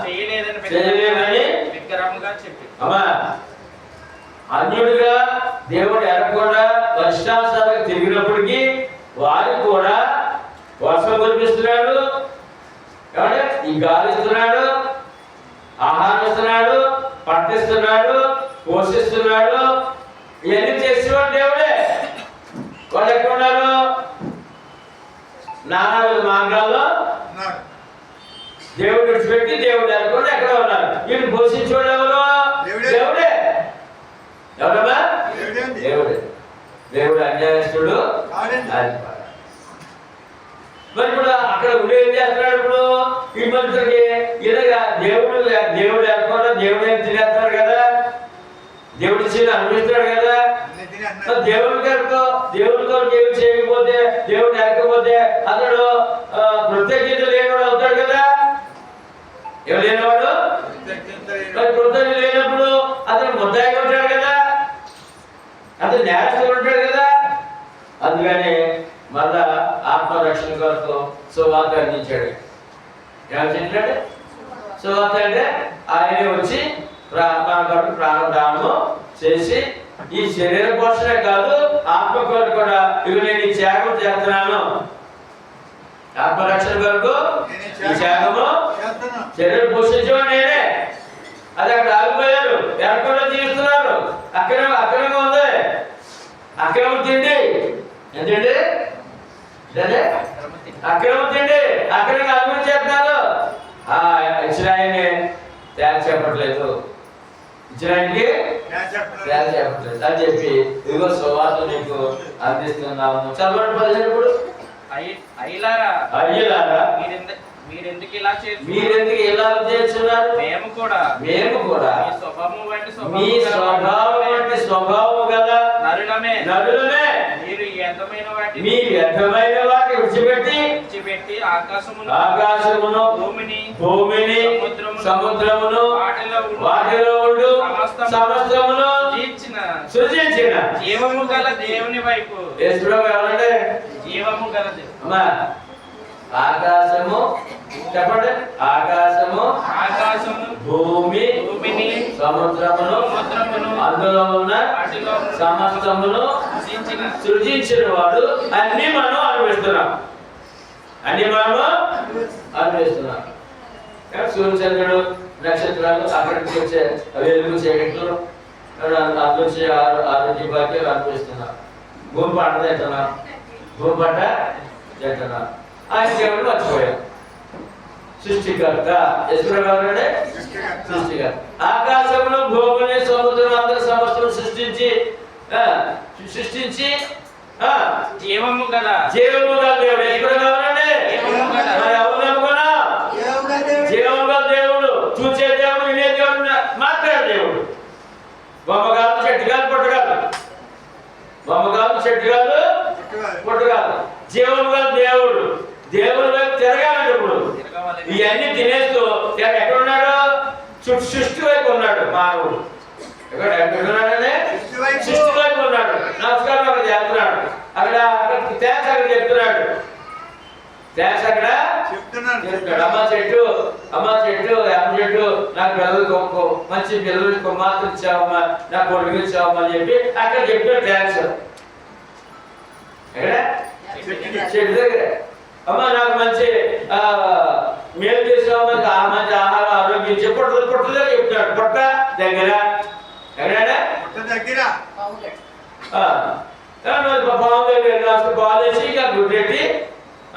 చేయలేదని విగ్రహముగా చెప్పి. అన్యుడిగా దేవుడు ఎరగకుండా వర్షాసాలకు తిరిగినప్పటికీ వారికి కూడా వర్షం కురిపిస్తున్నాడు, ఈ గాలి ఇస్తున్నాడు, ఆహారం ఇస్తున్నాడు, పట్టిస్తున్నాడు, పోషిస్తున్నాడు. ఇవన్నీ చేసేవాడు దేవుడే. వాళ్ళు ఎక్కడ ఉన్నారు? నానా మార్గాల్లో దేవుడు విడిచిపెట్టి దేవుడు అనుకోండి ఎక్కడ ఉన్నారు. వీళ్ళు పోషించేవాడు ఎవరు? దేవుడే. ఎవరమ్మా? దేవుడే. దేవుడు అన్యాయస్తుడు. మరి ఇప్పుడు అక్కడ ఉండే ఏం చేస్తున్నాడు? ఇప్పుడు ఈ మనుషులకి ఇలాగా దేవుడు అనుకోండి దేవుడు ఏం తినేస్తాడు కదా, దేవుడు చిన్న అనిపిస్తాడు కదా. దేవుడి కొరకు ఏమి చేయకపోతే, దేవుడు లేకపోతే అతడు కృతజ్ఞత లేనివాడు అవుతాడు కదా. ఎవరు లేనివాడు కృతజ్ఞత లేనప్పుడు అతను ముద్దాయిగా ఉంటాడు కదా, అతను నేరస్తుడు ఉంటాడు కదా. అందుకని మళ్ళా ఆత్మరక్షణ కొరకు సువార్త అందించాడు. ఏమంటాడు సువార్త అంటే? ఆయనే వచ్చి ప్రాణదానము చేసి ఈ శరీర పోషణ కాదు, ఆత్మ కొరకు కూడా ఇవి నేను ఈ త్యాగం చేస్తున్నాను. ఆత్మరక్షణ కొరకు ఈ త్యాగము శరీరం పోషించేవాడు నేనే. అది అక్కడ ఆగిపోయారు, ఎక్కడ జీవిస్తున్నారు. అక్రమంగా ఉంది, అక్రమం తిండి. ఏంటండి? అక్రమం తిండి, అక్రమంగా అభివృద్ధి చేస్తున్నారు. ఇస్రాయిల్ని త్యాగ చెప్పట్లేదు, ఇస్రాయిల్కి త్యాగ చెప్పట్లేదు అని చెప్పి ఇదిగో సువార్త నీకు అందిస్తున్నాము. చదవండి 15. ఇప్పుడు అయ్యలారా మీరెందుకు ఇలా చేస్తున్నారు? మేము కూడా మీ స్వభావం వంటి స్వభావం గల నరులమే మీ వ్యర్థమైన వాటి విడిచిపెట్టి ఆకాశమును భూమిని సముద్రమును వాటిలో ఉండు సమస్తమును సృజించిన జీవము గల దేవుని వైపు. ఎవరంటే జీవము గల దేవుడు. ఆకాశము చెప్పండి. ఆకాశము భూమిని సముద్రమును అందులో ఉన్న సమస్తమును సృజించిన వాడు అన్ని మనం అనుభవిస్తున్నాం. అన్ని మనము అనుభవిస్తున్నాం. సూర్యచంద్రుడు నక్షత్రాలు అక్కడికి వచ్చే వెలుగు చేయట్లు అందులోంచి ఆరోగ్య భాగ్యాలు అనుభవిస్తున్నాం. భూమి పంట తింటున్నాం. భూమి పంట తింటున్నాం. ఆయన దేవుడు మర్చిపోయాం. సృష్టికర్త యశ్వరగారుడే సృష్టికర్త. ఆకాశమును భూమిని సముద్రం అందరి సమస్యను సృష్టించి జీవము గల దేవుడు యశ్వరగారుడే. ఎవరు నమ్ముకున్నా జీవము గల దేవుడు, చూసే దేవుడు, వినే దేవుడు, మాట్లాడే దేవుడు. బొమ్మగాలు చెట్టుగాలు పుట్టగాలు, బొమ్మగాలు చెట్టుగాలు పుట్టగాలు. జీవము గల దేవుడు, దేవుడు వైపు తిరగాలంటే ఇప్పుడు ఇవన్నీ తినేస్తూ ఎక్కడున్నాడు? సృష్టి వైపు ఉన్నాడు మానవుడు. ఎక్కడున్నాడనే సృష్టి వైపు ఉన్నాడు. నమస్కారం అక్కడ చేస్తున్నాడు. అక్కడ థ్యాంక్స్ అక్కడ చెప్తున్నాడు. థ్యాంక్స్ అక్కడ చెప్తున్నాడు. అమ్మ చెట్టు అమ్మ చెట్టు నాకు పిల్లలు మంచి పిల్లలు కుమార్తెలు ఇచ్చావమ్మా, నా కొడుకు ఇచ్చావమ్మా అని చెప్పి అక్కడ చెప్తున్నాడు. థ్యాంక్స్ ఎక్కడ? చెట్టు దగ్గర. అమ్మ నాకు మంచి మేలు చేసావు, మంచి ఆహారం ఆరోగ్యం ఇచ్చే పుట్టలో చెప్తున్నాడు. పుట్ట దగ్గర ఎక్కడా? పాము దగ్గర బాల్ వేసి ఇక గుడ్డెట్టి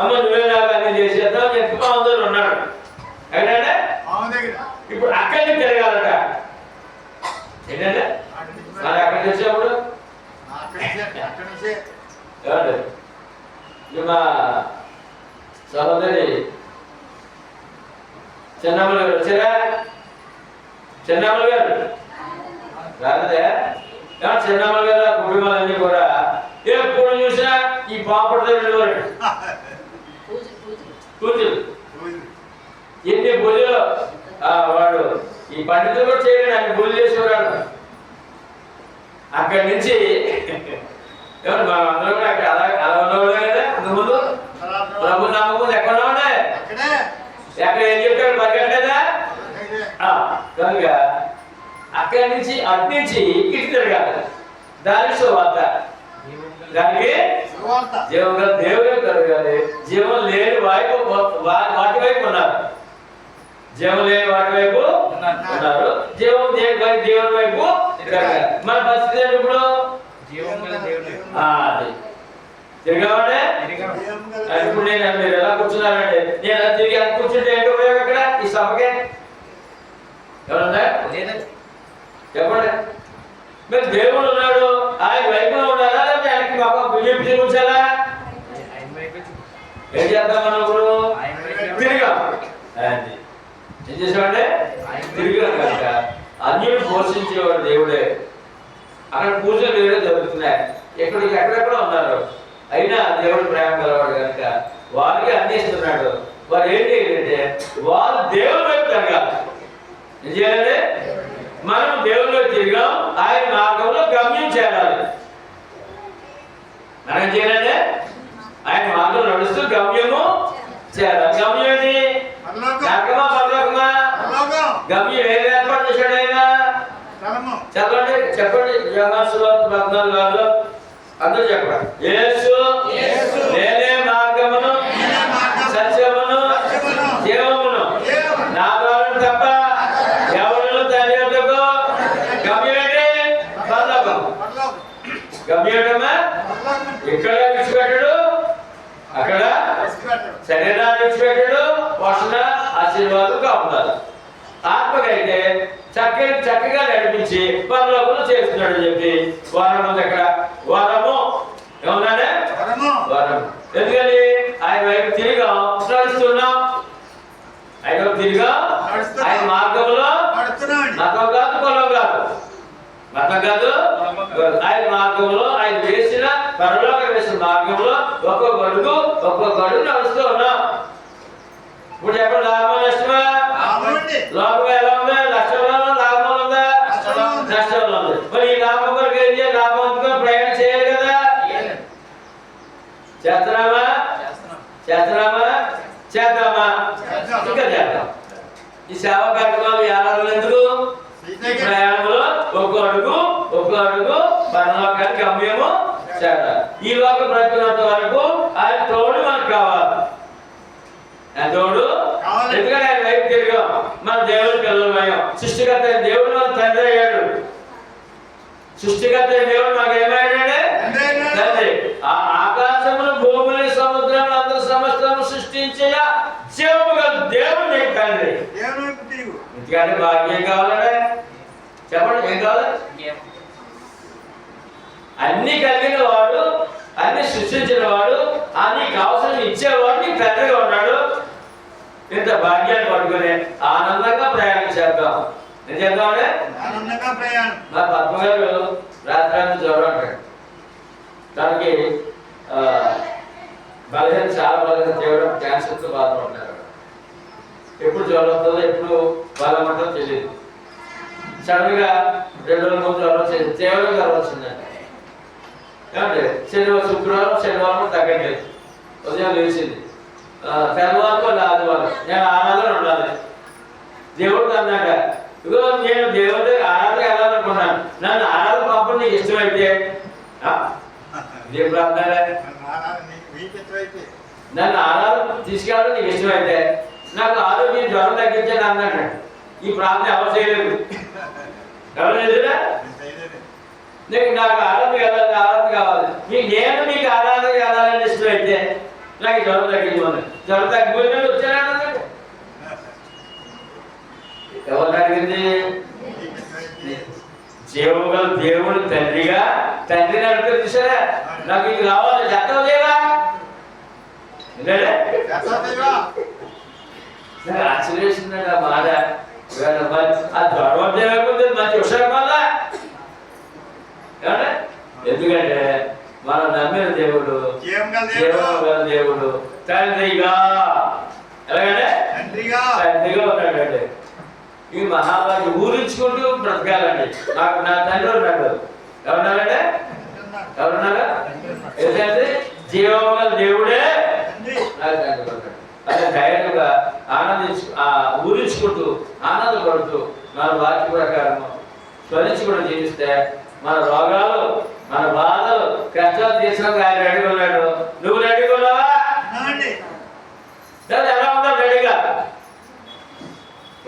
అమ్మ నువ్వే నాకు అన్ని చేసేద్దాం చెప్పి పాము దగ్గర ఉన్నాడు. ఎక్కడా? ఇప్పుడు అక్కడికి తిరగాలట. ఏంటంటే మరి అక్కడికి వచ్చేప్పుడు మా సహోదరి చెన్నమ్మల గారు వచ్చారా? చెన్నమ్మల గారు రాలేదే? చెన్నమ్మల గారు కుటుంబాలన్నీ కూడా ఎప్పుడు చూసినా ఈ పాపడ దగ్గర కూతురు ఎన్ని పూజలు వాడు ఈ పండితులు కూడా చేయలేదు. ఆయన పూజ చేసేవాడు. అక్కడి నుంచి ఎవరు మనం అందరూ కూడా అక్కడ అలా ఉన్నవాడే కదా. అంతకుముందు ప్రభు నమ్మకం ఎక్కడ ఉన్నాడే? ఎక్కడ ఏం చెప్పాడు? పరిగెట్టలేదా? కనుక అక్కడి నుంచి అటు నుంచి ఇటు తిరగాలి. దానికి సువార్త. దానికి జీవం గల దేవుడే కలగాలి. జీవం లేని వాటి వైపు ఉన్నారు. జీవం లేని వాటి వైపు ఉన్నారు. జీవం దేవుని వైపు తిరగాలి. మన పరిస్థితి ఏంటి ఇప్పుడు? తిరగామంటే ఇప్పుడు మీరు ఎలా కూర్చున్నారంటే నేను తిరిగి ఎలా కూర్చుంటే ఏంటి ఉపయోగం ఇక్కడ ఈ సభకే? ఎవరుందా? చెప్పండి. మీరు దేవుడు ఉన్నాడు, ఆయన వైపులో ఉండాలా లేకపోతే ఆయనకి మాకు బిజెపి చూపించాలా? ఏం చేద్దాం మనం ఇప్పుడు? తిరిగా ఏం చేసామంటే తిరిగినాం కనుక అన్యులు పోషించేవాడు దేవుడే. అక్కడ పూజలు వేరే జరుగుతున్నాయి. ఎక్కడెక్కడ ఉన్నారు. అయినా దేవుడు ప్రేమ గలవాడు కనుక వారికి అందిస్తున్నాడు. వారు ఏంటి అంటే వారు దేవుని వైపు తిరగాలి. ఏం చేయాలంటే మనం దేవుని వైపు తిరిగాం, ఆయన మార్గంలో గమ్యం చేయాలి. మనం ఏం చేయాలంటే ఆయన మార్గం నడుస్తూ గమ్యము చేయాలి. గమ్యం ఏంటి? నరకమా పరలోకమా? గమ్యం ఏది ఏర్పాటు చేశాడు ఆయన? చెప్పండి చెప్పండి. యోహాను సువార్త 14 అందరూ చెప్పండి. యేసు నేనే మార్గమును సత్యమును జీవమును, నా ద్వారా తప్ప ఎవరు తండ్రి వద్దకు గమ్యం ఏంటి? పరలోకం. గమ్యం ఏంటమ్మా? ఇక్కడ విడిచిపెట్టడు, అక్కడ శరీరాన్ని విడిచిపెట్టడు, పోషణ ఆశీర్వాదం కాపుతారు. ఆత్మకైతే చక్కగా నడిపించి పరలోకంలో చేస్తున్నాడు చెప్పి వరము దగ్గర వరము ఏమన్నాడే? వరం. ఎందుకని ఆయన వైపు తిరిగా నడుస్తున్నాం. ఆయన వైపు తిరిగా ఆయన మార్గంలో మతం కాదు, కులం కాదు, మతం కాదు, ఆయన మార్గంలో ఆయన వేసిన పరలోకం వేసిన మార్గంలో ఒక్కొక్క అడుగు నడుస్తూ ఉన్నాం. ఇప్పుడు ఎక్కడ లాభం నష్టమా? లోకం ఎలా ఉందా? నష్టంలో లాభం ఉందా? నష్టంలో ఉంది. మరి ఈ లాభం కొరకు ఏం చేయాలి? లాభంతో ప్రయాణం చేయాలి కదా. చేస్తున్నామా? చేద్దామా? ఇంకా చేద్దాం. ఈ సేవా కార్యక్రమాలు ఏడాది ఎందుకు? పరలోకానికి గమ్యము చేరాలి. ఈ లోక బ్రతికినంత వరకు ఆయన తోడు మనకు కావాలి. ఆయన తోడు, ఎందుకంటే ఆయన వైపు తిరిగాం, మన దేవుడి పిల్లలమయ్యాం. సృష్టికర్త దేవుడు మన తండ్రి అయ్యాడు. సృష్టికర్త దేవుడు మాకు ఏమయ్యాడే? తండ్రి. ఆ ఆకాశమును, భూమిని, సముద్రం, అందరూ సమస్తము సృష్టించిన జీవముగా దేవుడు నీకు తండ్రి. ఎందుకంటే భాగ్యం కావాలంటే చెప్పండి, ఏం కావాలి? అన్ని కలిగిన వాడు, అన్ని సృష్టించిన వాడు, అన్ని కావాల్సిన ఇచ్చేవాడు నీకు తండ్రిగా ఉన్నాడు. ఇంత భాగ్యాన్ని పట్టుకుని ఆనందంగా ప్రయాణం చేద్దాం. నేను చేద్దామంటే మా పద్మ గారు రాత్రి జ్వరం అంటాడు. తనకి బలహీన, చాలా బలహీన, తీవ్రం క్యాన్సర్తో బాధపడుతున్నారు. ఎప్పుడు జ్వరం వస్తుందో, ఎప్పుడు బలం ఉంటుందో తెలియదు. సడన్ గా 2 రోజుల ముందు జ్వరం వచ్చింది, తీవ్రంగా జ్వరం వచ్చిందండి. ఏమంటే శుక్రవారం, శనివారం తగ్గట్లేదు. ఉదయం లేచింది, తెల్లవారుతో ఆదివారం నేను ఆరాధన ఉండాలి. దేవుడు అన్నాక, ఇదిగో నేను దేవుడి ఆరాధన వెళ్ళాలనుకున్నాను, నన్ను ఆరాధన పంపడం నీకు ఇష్టమైతే ప్రార్థన, నన్ను ఆరాధన తీసుకెళ్ళడం నీకు ఇష్టమైతే నాకు ఆరోగ్యం జ్వరం తగ్గించాను అన్నాడు. ఈ ప్రార్థన ఎవరు చేయలేదు, ఎవరు లేదురా? నాకు ఆరాధన వెళ్ళాలి, ఆరాధన కావాలి. నేను మీకు ఆరాధన వెళ్ళాలని ఇష్టమైతే నాకు జ్వరం తగ్గించమని. జ్వరం తగ్గిపోయినా వచ్చాను. ఎవరు అడిగింది? జీవము గల దేవుడు తండ్రిగా, తండ్రిని అడుగుతుంది చూసారా, నాకు ఇది కావాలి, చెత్తవ దేవా. ఆశ్చర్యేసిందండి ఆ మాట. ఆ జ్వరం దేవకుంది మంచి హుషారు మళ్ళా. ఎందుకంటే మనం నమ్మిన దేవుడు జీవము గల దేవుడు తండ్రిగా, ఎలాగంటే తండ్రిగా ఉన్నాడండి. ఈ మహాభాగ్యం ఊరించుకుంటూ బ్రతకాలండి. నాకు నా తండ్రి ఉన్నాడు. ఎవరున్నారంటే? ఎవరున్నారా? ఎందుకంటే జీవము గల దేవుడే నాకు తండ్రి ఉన్నాడు. అదే ధైర్యంగా ఊరించుకుంటూ ఆనందపడుతూ మన వాక్య ప్రకారం స్మరించుకుంటూ జీవిస్తే మన రోగాలు, మన బాధలు, కష్టాలు తీర్చడానికి ఆయన రెడీగా ఉన్నాడు. నువ్వు రెడీగా ఉన్నావా? ఎలా ఉన్నావు రెడీగా?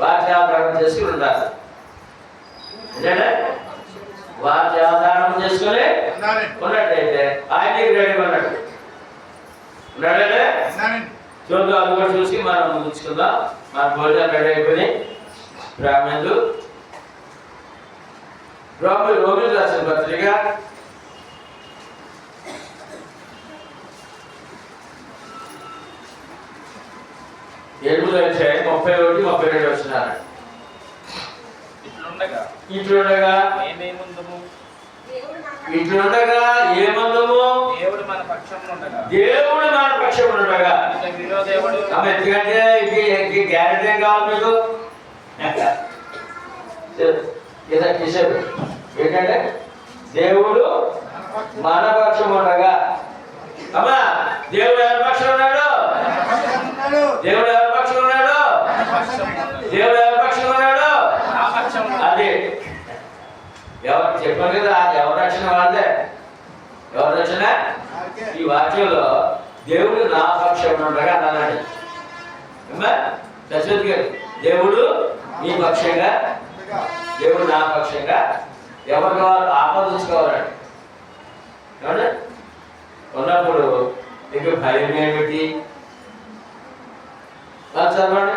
వాచ్యాధారణం చేసుకుని ఉండాలి. వాచ్యాధారణం చేసుకుని ఉన్నట్టయితే ఆయన రెడీగా ఉన్నాడు. ఉన్నాడే? చూద్దాం, అది కూడా చూసి మనం ముందుకుందాం. మన భోజనం రెడీ అయిపోయి బ్రాహ్మణులు రోగులు రాసిన పత్రిక 7వ అధ్యాయం 31, 32 వచనాలు. ఇట్లుండగా ఏమందుము? దేవుడు మన పక్షమున ఉండగా. ఎందుకంటే ఇది గ్యారెంటీ కావాలి మీకు. ఏంటంటే దేవుడు మన పక్షం ఉండగా. అమ్మా, దేవుడు ఎవరి పక్షం ఉన్నాడు? దేవుడు ఎవరి పక్షం ఉన్నాడు? దేవుడు ఎవరి పక్షం ఉన్నాడు? అదే ఎవరు చెప్పారు కదా, అది ఎవరి రక్షణ వాడితే. ఎవరి రక్షణ? ఈ వాక్యంలో దేవుడు నా పక్షం ఉండగా అన్నాడు. దశరథ్ గారు, దేవుడు మీ పక్షంగా, దేవుడు నా పక్షంగా. ఎవరికి వారు ఆపాదించుకోవాలండి. ఏమంటే ఉన్నప్పుడు నీకు భయం ఏమిటి? చదవండి,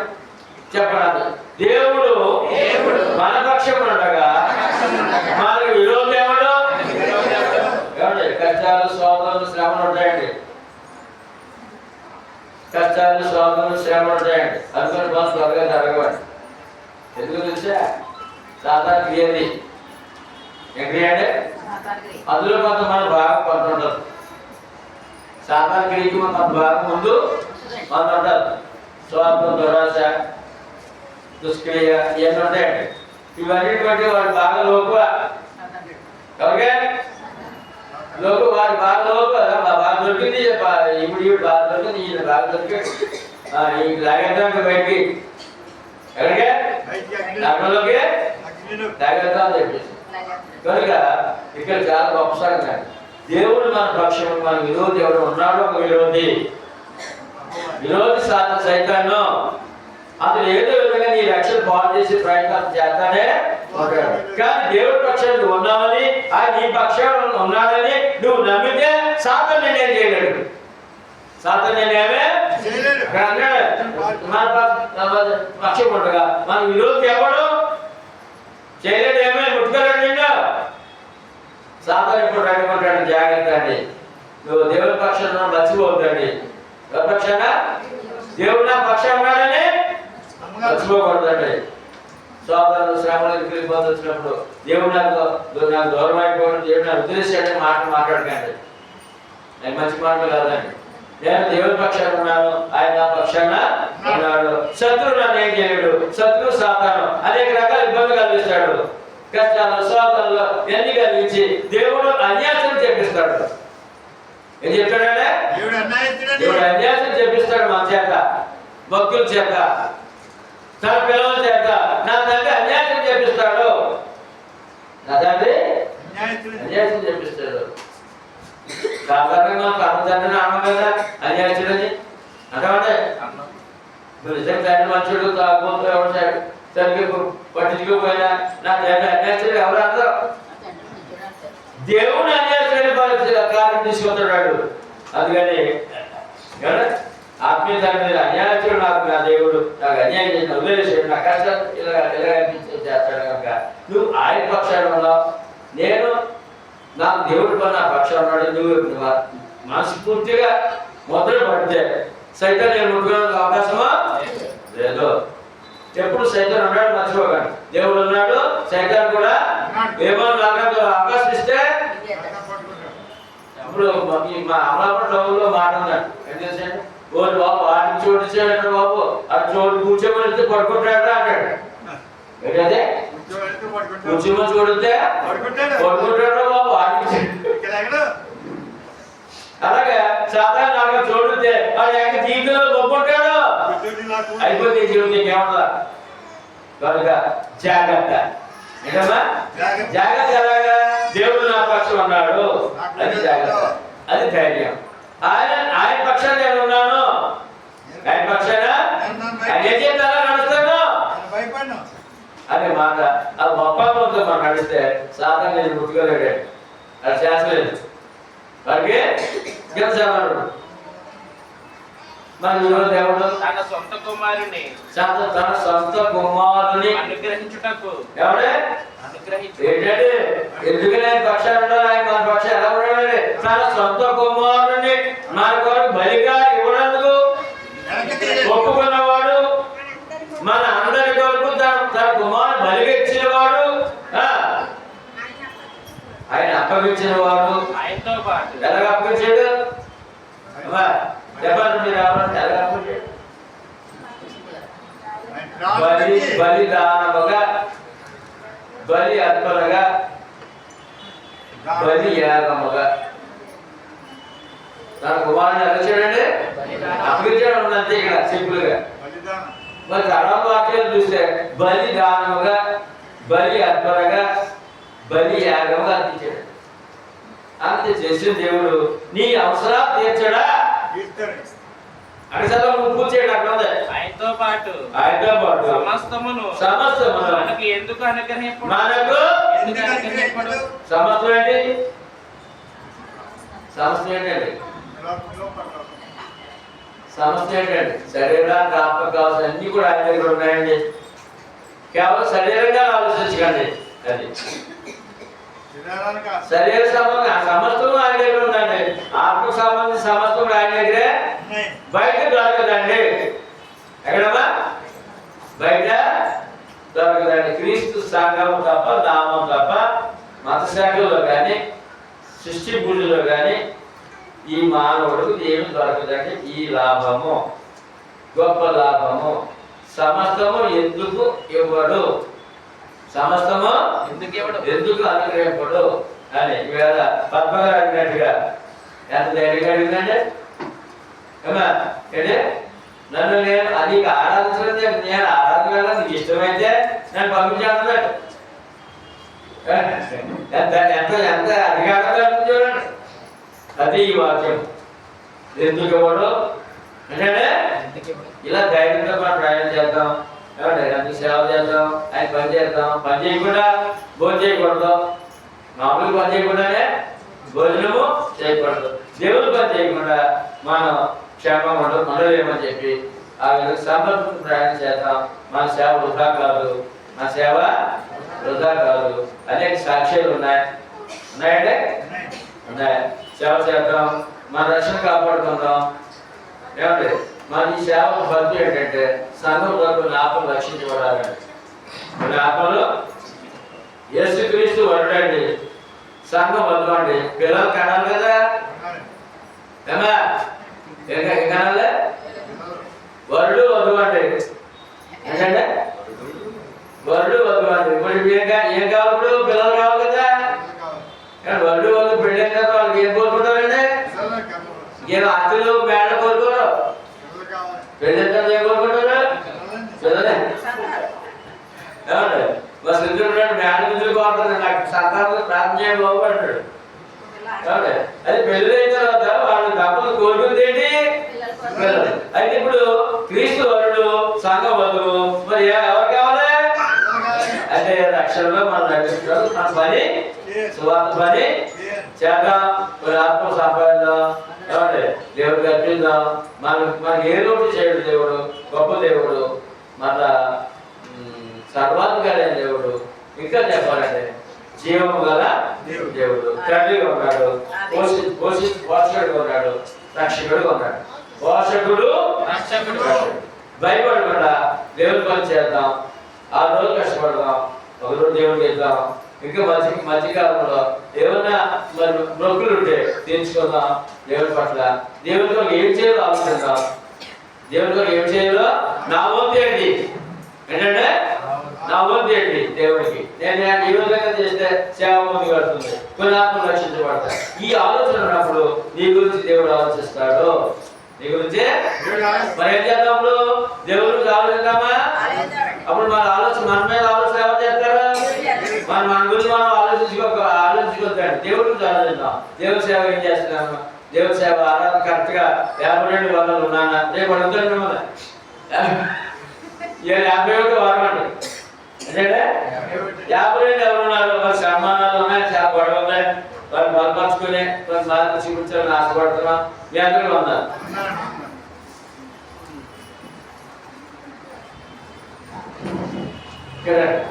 చెప్పండి. దేవుడు మన పక్షం ఉండగా మనకు విరోధం ఎవడు? ఏమండి? కష్టాలు, శోధనలు, శ్రమలు ఉంటాయండి. కష్టాలు, శోధనలు, శ్రమలు ఉంటాయండి. అనుకుని మనం త్వరగా జరగవండి. ఎందుకు తెలుసా? సాధారణ క్రియది ఏం క్రియ అంటే అందులో కొంత మన భాగం కొంత ఉండదు. సాధారణ క్రియకి కొంత భాగం ముందు కొంత ఉండదు. స్వార్థం, దురాశ, దుష్క్రియ ఇవన్నీ ఉంటాయండి. ఇవన్నీ వాడి బాగా లోపు. ఓకే, లోపు వాడి బాగా లోపు. బాగా దొరికింది, ఇప్పుడు బాగా దొరికింది, ఈయన బాగా దొరికింది, లాగేద్దాం బయటికి. ఎక్కడికే? అగ్నిలోకి లాగేద్దాం అని చెప్పేసి కనుక ఇక్కడ చాలా గొప్ప సంగతి. దేవుడు మన పక్షం, మన విరోధి ఎవరు ఉన్నాడో ఒక విరోధి సైతాను అతను ఏదో విధంగా నీ రక్షణ బాగు చేసే ప్రయత్నం చేస్తానే ఉంటాడు. కానీ దేవుడి పక్షాన్ని ఉన్నామని, ఆయన నీ పక్షాన్ని ఉన్నాడని నువ్వు నమ్మితే సాతాను నేనేం చేయలేడు. సాతాను నేనేమే మన పక్షం ఉండగా మన విరోధి ఎవడు చేయలేడు, ఏమే ముట్టుకోలేడు. నిన్ను సాతాను ఇప్పుడు అడుగుంటాడు. జాగ్రత్త అండి, నువ్వు దేవుడి పక్షాన మర్చిపోవద్దండి. ఎవరి పక్షాన? దేవుడు నా పక్షాన ఉన్నాడని మర్చిపోకూడదండి. సోదరులు శ్రమలు ఇబ్బంది వచ్చినప్పుడు దేవుడు నాకు దూరం అయిపోవడం, దేవుడు నాకు ఉద్దేశాన్ని మాట్లాడకండి. అది మంచి మాటలు కాదండి. నేను దేవుడి పక్షాన ఉన్నాను, ఆయన నా పక్షాన ఉన్నాడు. శత్రువు నన్ను ఏం చేయలేడు. శత్రువు సాతాను అనేక రకాల ఇబ్బందులు కలిగిస్తాడు. కష్టాలు శోధనలు ఎన్ని కలిగించి దేవుడు అన్యాసం చేపిస్తాడు. ఏం చెప్తాడంటే దేవుడు అన్యాసం చేపిస్తాడు మన చేత, భక్తుల చేత, తన పిల్లల చేత. నా తండ్రి అన్యాసం చేపిస్తాడు, నా తండ్రి అన్యాసం చేపిస్తాడు. సాధారణంగా తన తండ్రిని అమ్మ కదా అన్యాసుడని అంటామంటే, నిజంగా తండ్రి మంచుడు తాగుతూ ఎవరు సరిగ్గా పట్టించుకోపోయినా నా తండ్రి అన్యాసుడు ఎవరు అందరూ దేవుడు అన్యాసుడని కారణం తీసుకొస్తాడు. అందుకని ఆత్మీయ తండ్రి అన్యాసుడు నాకు నా దేవుడు నాకు అన్యాయం చేసిన వదిలేసాడు, నా కష్టాలు ఇలా చేస్తాడు కనుక నువ్వు ఆయన పక్షాన ఉన్నావు, నేను నాకు దేవుడి పని నా పక్షాన ఉన్నాడు. నువ్వు మనస్ఫూర్తిగా మొదలు పడితే సైతం నేను ముట్టుకోవడానికి అవకాశమా లేదు. ఎప్పుడు సైతం ఉన్నాడు మర్చిపోకండి. దేవుడు ఉన్నాడు, సైతం కూడా ఏమో నాకు అవకాశం ఇస్తే. ఇప్పుడు మా అమలాపురం టౌన్లో మాట ఉన్నాడు, ఏం చేశాడు, ఓ బాబు వాడిని చోటు బాబు అది చోటు కూర్చోమని పడుకుంటాడా అంటాడు. ఏంటంటే కూర్చోమని చూడితే పడుకుంటాడు బాబు వాడిని. అలాగే సాధారణ చూడితే వాడు ఎక్క జీవితంలో గొప్పంటాడు, అయిపోయింది జీవితం ఏమన్నా. కనుక జాగ్రత్త, ఏంటమ్మా జాగ్రత్త. ఎలాగా దేవుడు నా పక్షం అన్నాడు, అది జాగ్రత్త, అది ధైర్యం. ఆయన పక్షాన్ని నేను ఉన్నాను, ఆయన పక్షాన ఆయన ఏం చేస్తానో నడుస్తాను అనే మాట. అది గొప్పతో మనం నడిస్తే సాధారణ నేను ముట్టుకోలేడు, అది చేస్తలేదు. వారికి గెలిచాడు. మన దేవుడు తన సొంత కుమారుని అనుగ్రహించుటకు ఎవడే ఏంటంటే ఎందుకనే పక్షాలు ఉండాలి, ఆయన మన పక్షం ఎలా ఉండాలి. తన సొంత కుమారుని మనకు బలిగా ఇవ్వడానికి ఒప్పుకున్నవాడు, మన అందరి కొరకు తన కుమారుని బలిగా ఇచ్చినవాడు, ఆయన అప్పగించిన వాడు. ఆయనతో పాటు ఎలాగ అప్పగించాడు చెప్పండి మీరు ఎవరంటే ఎలాగ అప్పగించాడు? బలిదానముగా, బలి అర్పణగా, బలి యాగముగా తన కుమారుని అలచాడండి, అప్పగించాడు ఉన్నంతే. ఇక్కడ సింపుల్ గా మరి తర్వాత వాక్యాలు చూస్తే బలిదానముగా, బలి అర్పణగా, బలి యాగముగా అందించాడు. అంతే చేసిన దేవుడు నీ అవసరాలు తీర్చడా అక్కడ నువ్వు పూర్చేయడు. అక్కడ ఉంది ఆయనతో పాటు సమస్తమును మనకు ఎందుకు అనుగ్రహింపడు, మనకు సమస్తం ఏంటి? సమస్తం ఏంటండి? సమస్తం ఏంటండి? శరీరానికి ఆత్మ కావాల్సిన అన్ని కూడా ఆయన దగ్గర ఉన్నాయండి. కేవలం శరీరంగా ఆలోచించకండి. అది శరీర సంబంధం సమస్తం ఆయన దగ్గర ఉందండి. ఆత్మ సంబంధించిన సమస్తం ఆయన దగ్గరే, బయట దొరకదండి. ఎక్కడమ్మా? బయట దొరకదండి. క్రీస్తు సంఘం తప్ప, నామం తప్ప, మత శాఖలో కానీ సృష్టి పూజలో కానీ ఈ మానవుడికి ఏమి దొరకదండి. ఈ లాభము, గొప్ప లాభము సమస్తము ఎందుకు ఇవ్వడు, సమస్తము ఎందుకు అనుగ్రహింపడు అని ఈవేళ పద్మగారు అడిగినట్టుగా ఎంత ధైర్యంగా అడిగిందండి. అంటే నన్ను నేను అది ఆరాధించడం, నేను ఆరాధన నీకు ఇష్టమైతే నన్ను పంపించాలన్నట్టు. ఎంత ఎంత ఎంత అధికారంగా ఉంది చూడండి. అది ఈ వాక్యం. ఎందుకు ఇవ్వడు అంటే ఇలా ధైర్యంగా మనం ప్రయాణం చేద్దాం, ఎంత సేవ చేద్దాం, ఆయన పని చేద్దాం. పని చేయకుండా భోజనం చేయకూడదు, మామూలుగా పని చేయకుండానే భోజనము చేయకూడదు. దేవుడు పని చేయకుండా మనం క్షేమంగా ఉండలేమని చెప్పి ఆ విధంగా సమర్పణ ప్రయాణం చేద్దాం. మన సేవ వృధా కాదు, మన సేవ వృధా కాదు. అనేక సాక్ష్యాలు ఉన్నాయంటే ఉన్నాయి. సేవ చేద్దాం, మన రక్షణ కాపాడుకుందాం. ఏమంటే మన ఈ సేవ ఫలితం ఏంటంటే సంఘం వరకు ఆత్మలు రక్షించబడాలండి. మన ఆత్మలు యేసుక్రీస్తు వరుడండి, సంఘం వదలండి. పిల్లలు కనాలి కదా, ఏమా ఏం కనాలి? వరుడు వదలండి. ఏంటంటే వరుడు వదలండి. ఇప్పుడు ఏం కావాలి? ఇప్పుడు పిల్లలు కావాలి కదా. వరుడు వద్దు పెళ్ళిన తర్వాత వాళ్ళకి ఏం కోరుకుంటారండి? ఏం ఆస్తులు మేడ కోరుకోరు. పెళ్ళిన తర్వాత ఏం కోరుకుంటారు? పిల్లలే. ఏమండి మా సిద్ధుడు మేడ గుంజులు కోరుతుంది, నాకు సంతానం ప్రార్థన చేయడం బాగుపడ్డాడు. ఏమండి అది పెళ్ళి అయిన తర్వాత వాళ్ళు తప్పదు కోరుకుంది ఏంటి? పిల్లలు. అయితే ఇప్పుడు క్రీస్తు వరుడు, సంఘ వధువు, మరి ఎవరు కావాలి? అంటే రక్షణలో మనం నడిపిస్తాం. మన పని సువార్త పని చేద్దాం, ఆత్మ సంపాదిద్దాం. ఏమంటే దేవుడికి అర్పిద్దాం. మనకి ఏ లోటు చేయడు దేవుడు, గొప్ప దేవుడు, మన సర్వాధికారైన దేవుడు. ఇంకా చెప్పాలంటే జీవము గల దేవుడు, తండ్రిగా ఉన్నాడు, పోషకుడుగా ఉన్నాడు, రక్షకుడుగా ఉన్నాడు. పోషకుడు భయపడకుండా దేవుడి పని చేద్దాం. 6 రోజులు కష్టపడదాం, ఒక రోజు దేవుడికి వెళ్దాం. ఇంకా మధ్యకాలంలో ఏమన్నా మరి మొక్కులు ఉంటే తీర్చుకుందాం. దేవుడి పట్ల దేవుడితో ఏం చేయాలో ఆలోచిద్దాం. దేవుడితో ఏం చేయాలో నా వంతు ఏంటి ఏంటంటే నా వంతు ఏంటి దేవుడికి నేను ఈ విధంగా చేస్తే సేవ ముందు కడుతుంది, కొన్ని ఆత్మలు రక్షించబడతాయి. ఈ ఆలోచన ఉన్నప్పుడు నీ గురించి దేవుడు ఆలోచిస్తాడు. నీ గురించి మరి ఏం చేద్దాం? అప్పుడు దేవుడి గురించి ఆలోచిద్దామా? అప్పుడు మన ఆలోచన మన మీద ఆలోచన ఎవరు చేస్తారు? మన గురించి మనం ఆలోచించుకోవద్దండి. దేవుడి గురించి ఆలోచిద్దాం. దేవుడి సేవ ఏం చేస్తున్నాము? దేవుడి సేవ ఆరాధన కరెక్ట్గా 52 వారాలు ఉన్నానా? రేపు అడుగుతాను మన 51 వారం అండి. ఎందుకంటే 52 ఎవరు ఉన్నారు? మరి సన్మానాలు ఉన్నాయి, చాలా గొడవ ఉన్నాయి, వాళ్ళు బలపరుచుకుని కొన్ని మార్పులు చూపించాలని ఆశపడుతున్నాం. మీ అందరికీ ఉన్నారు. Correct.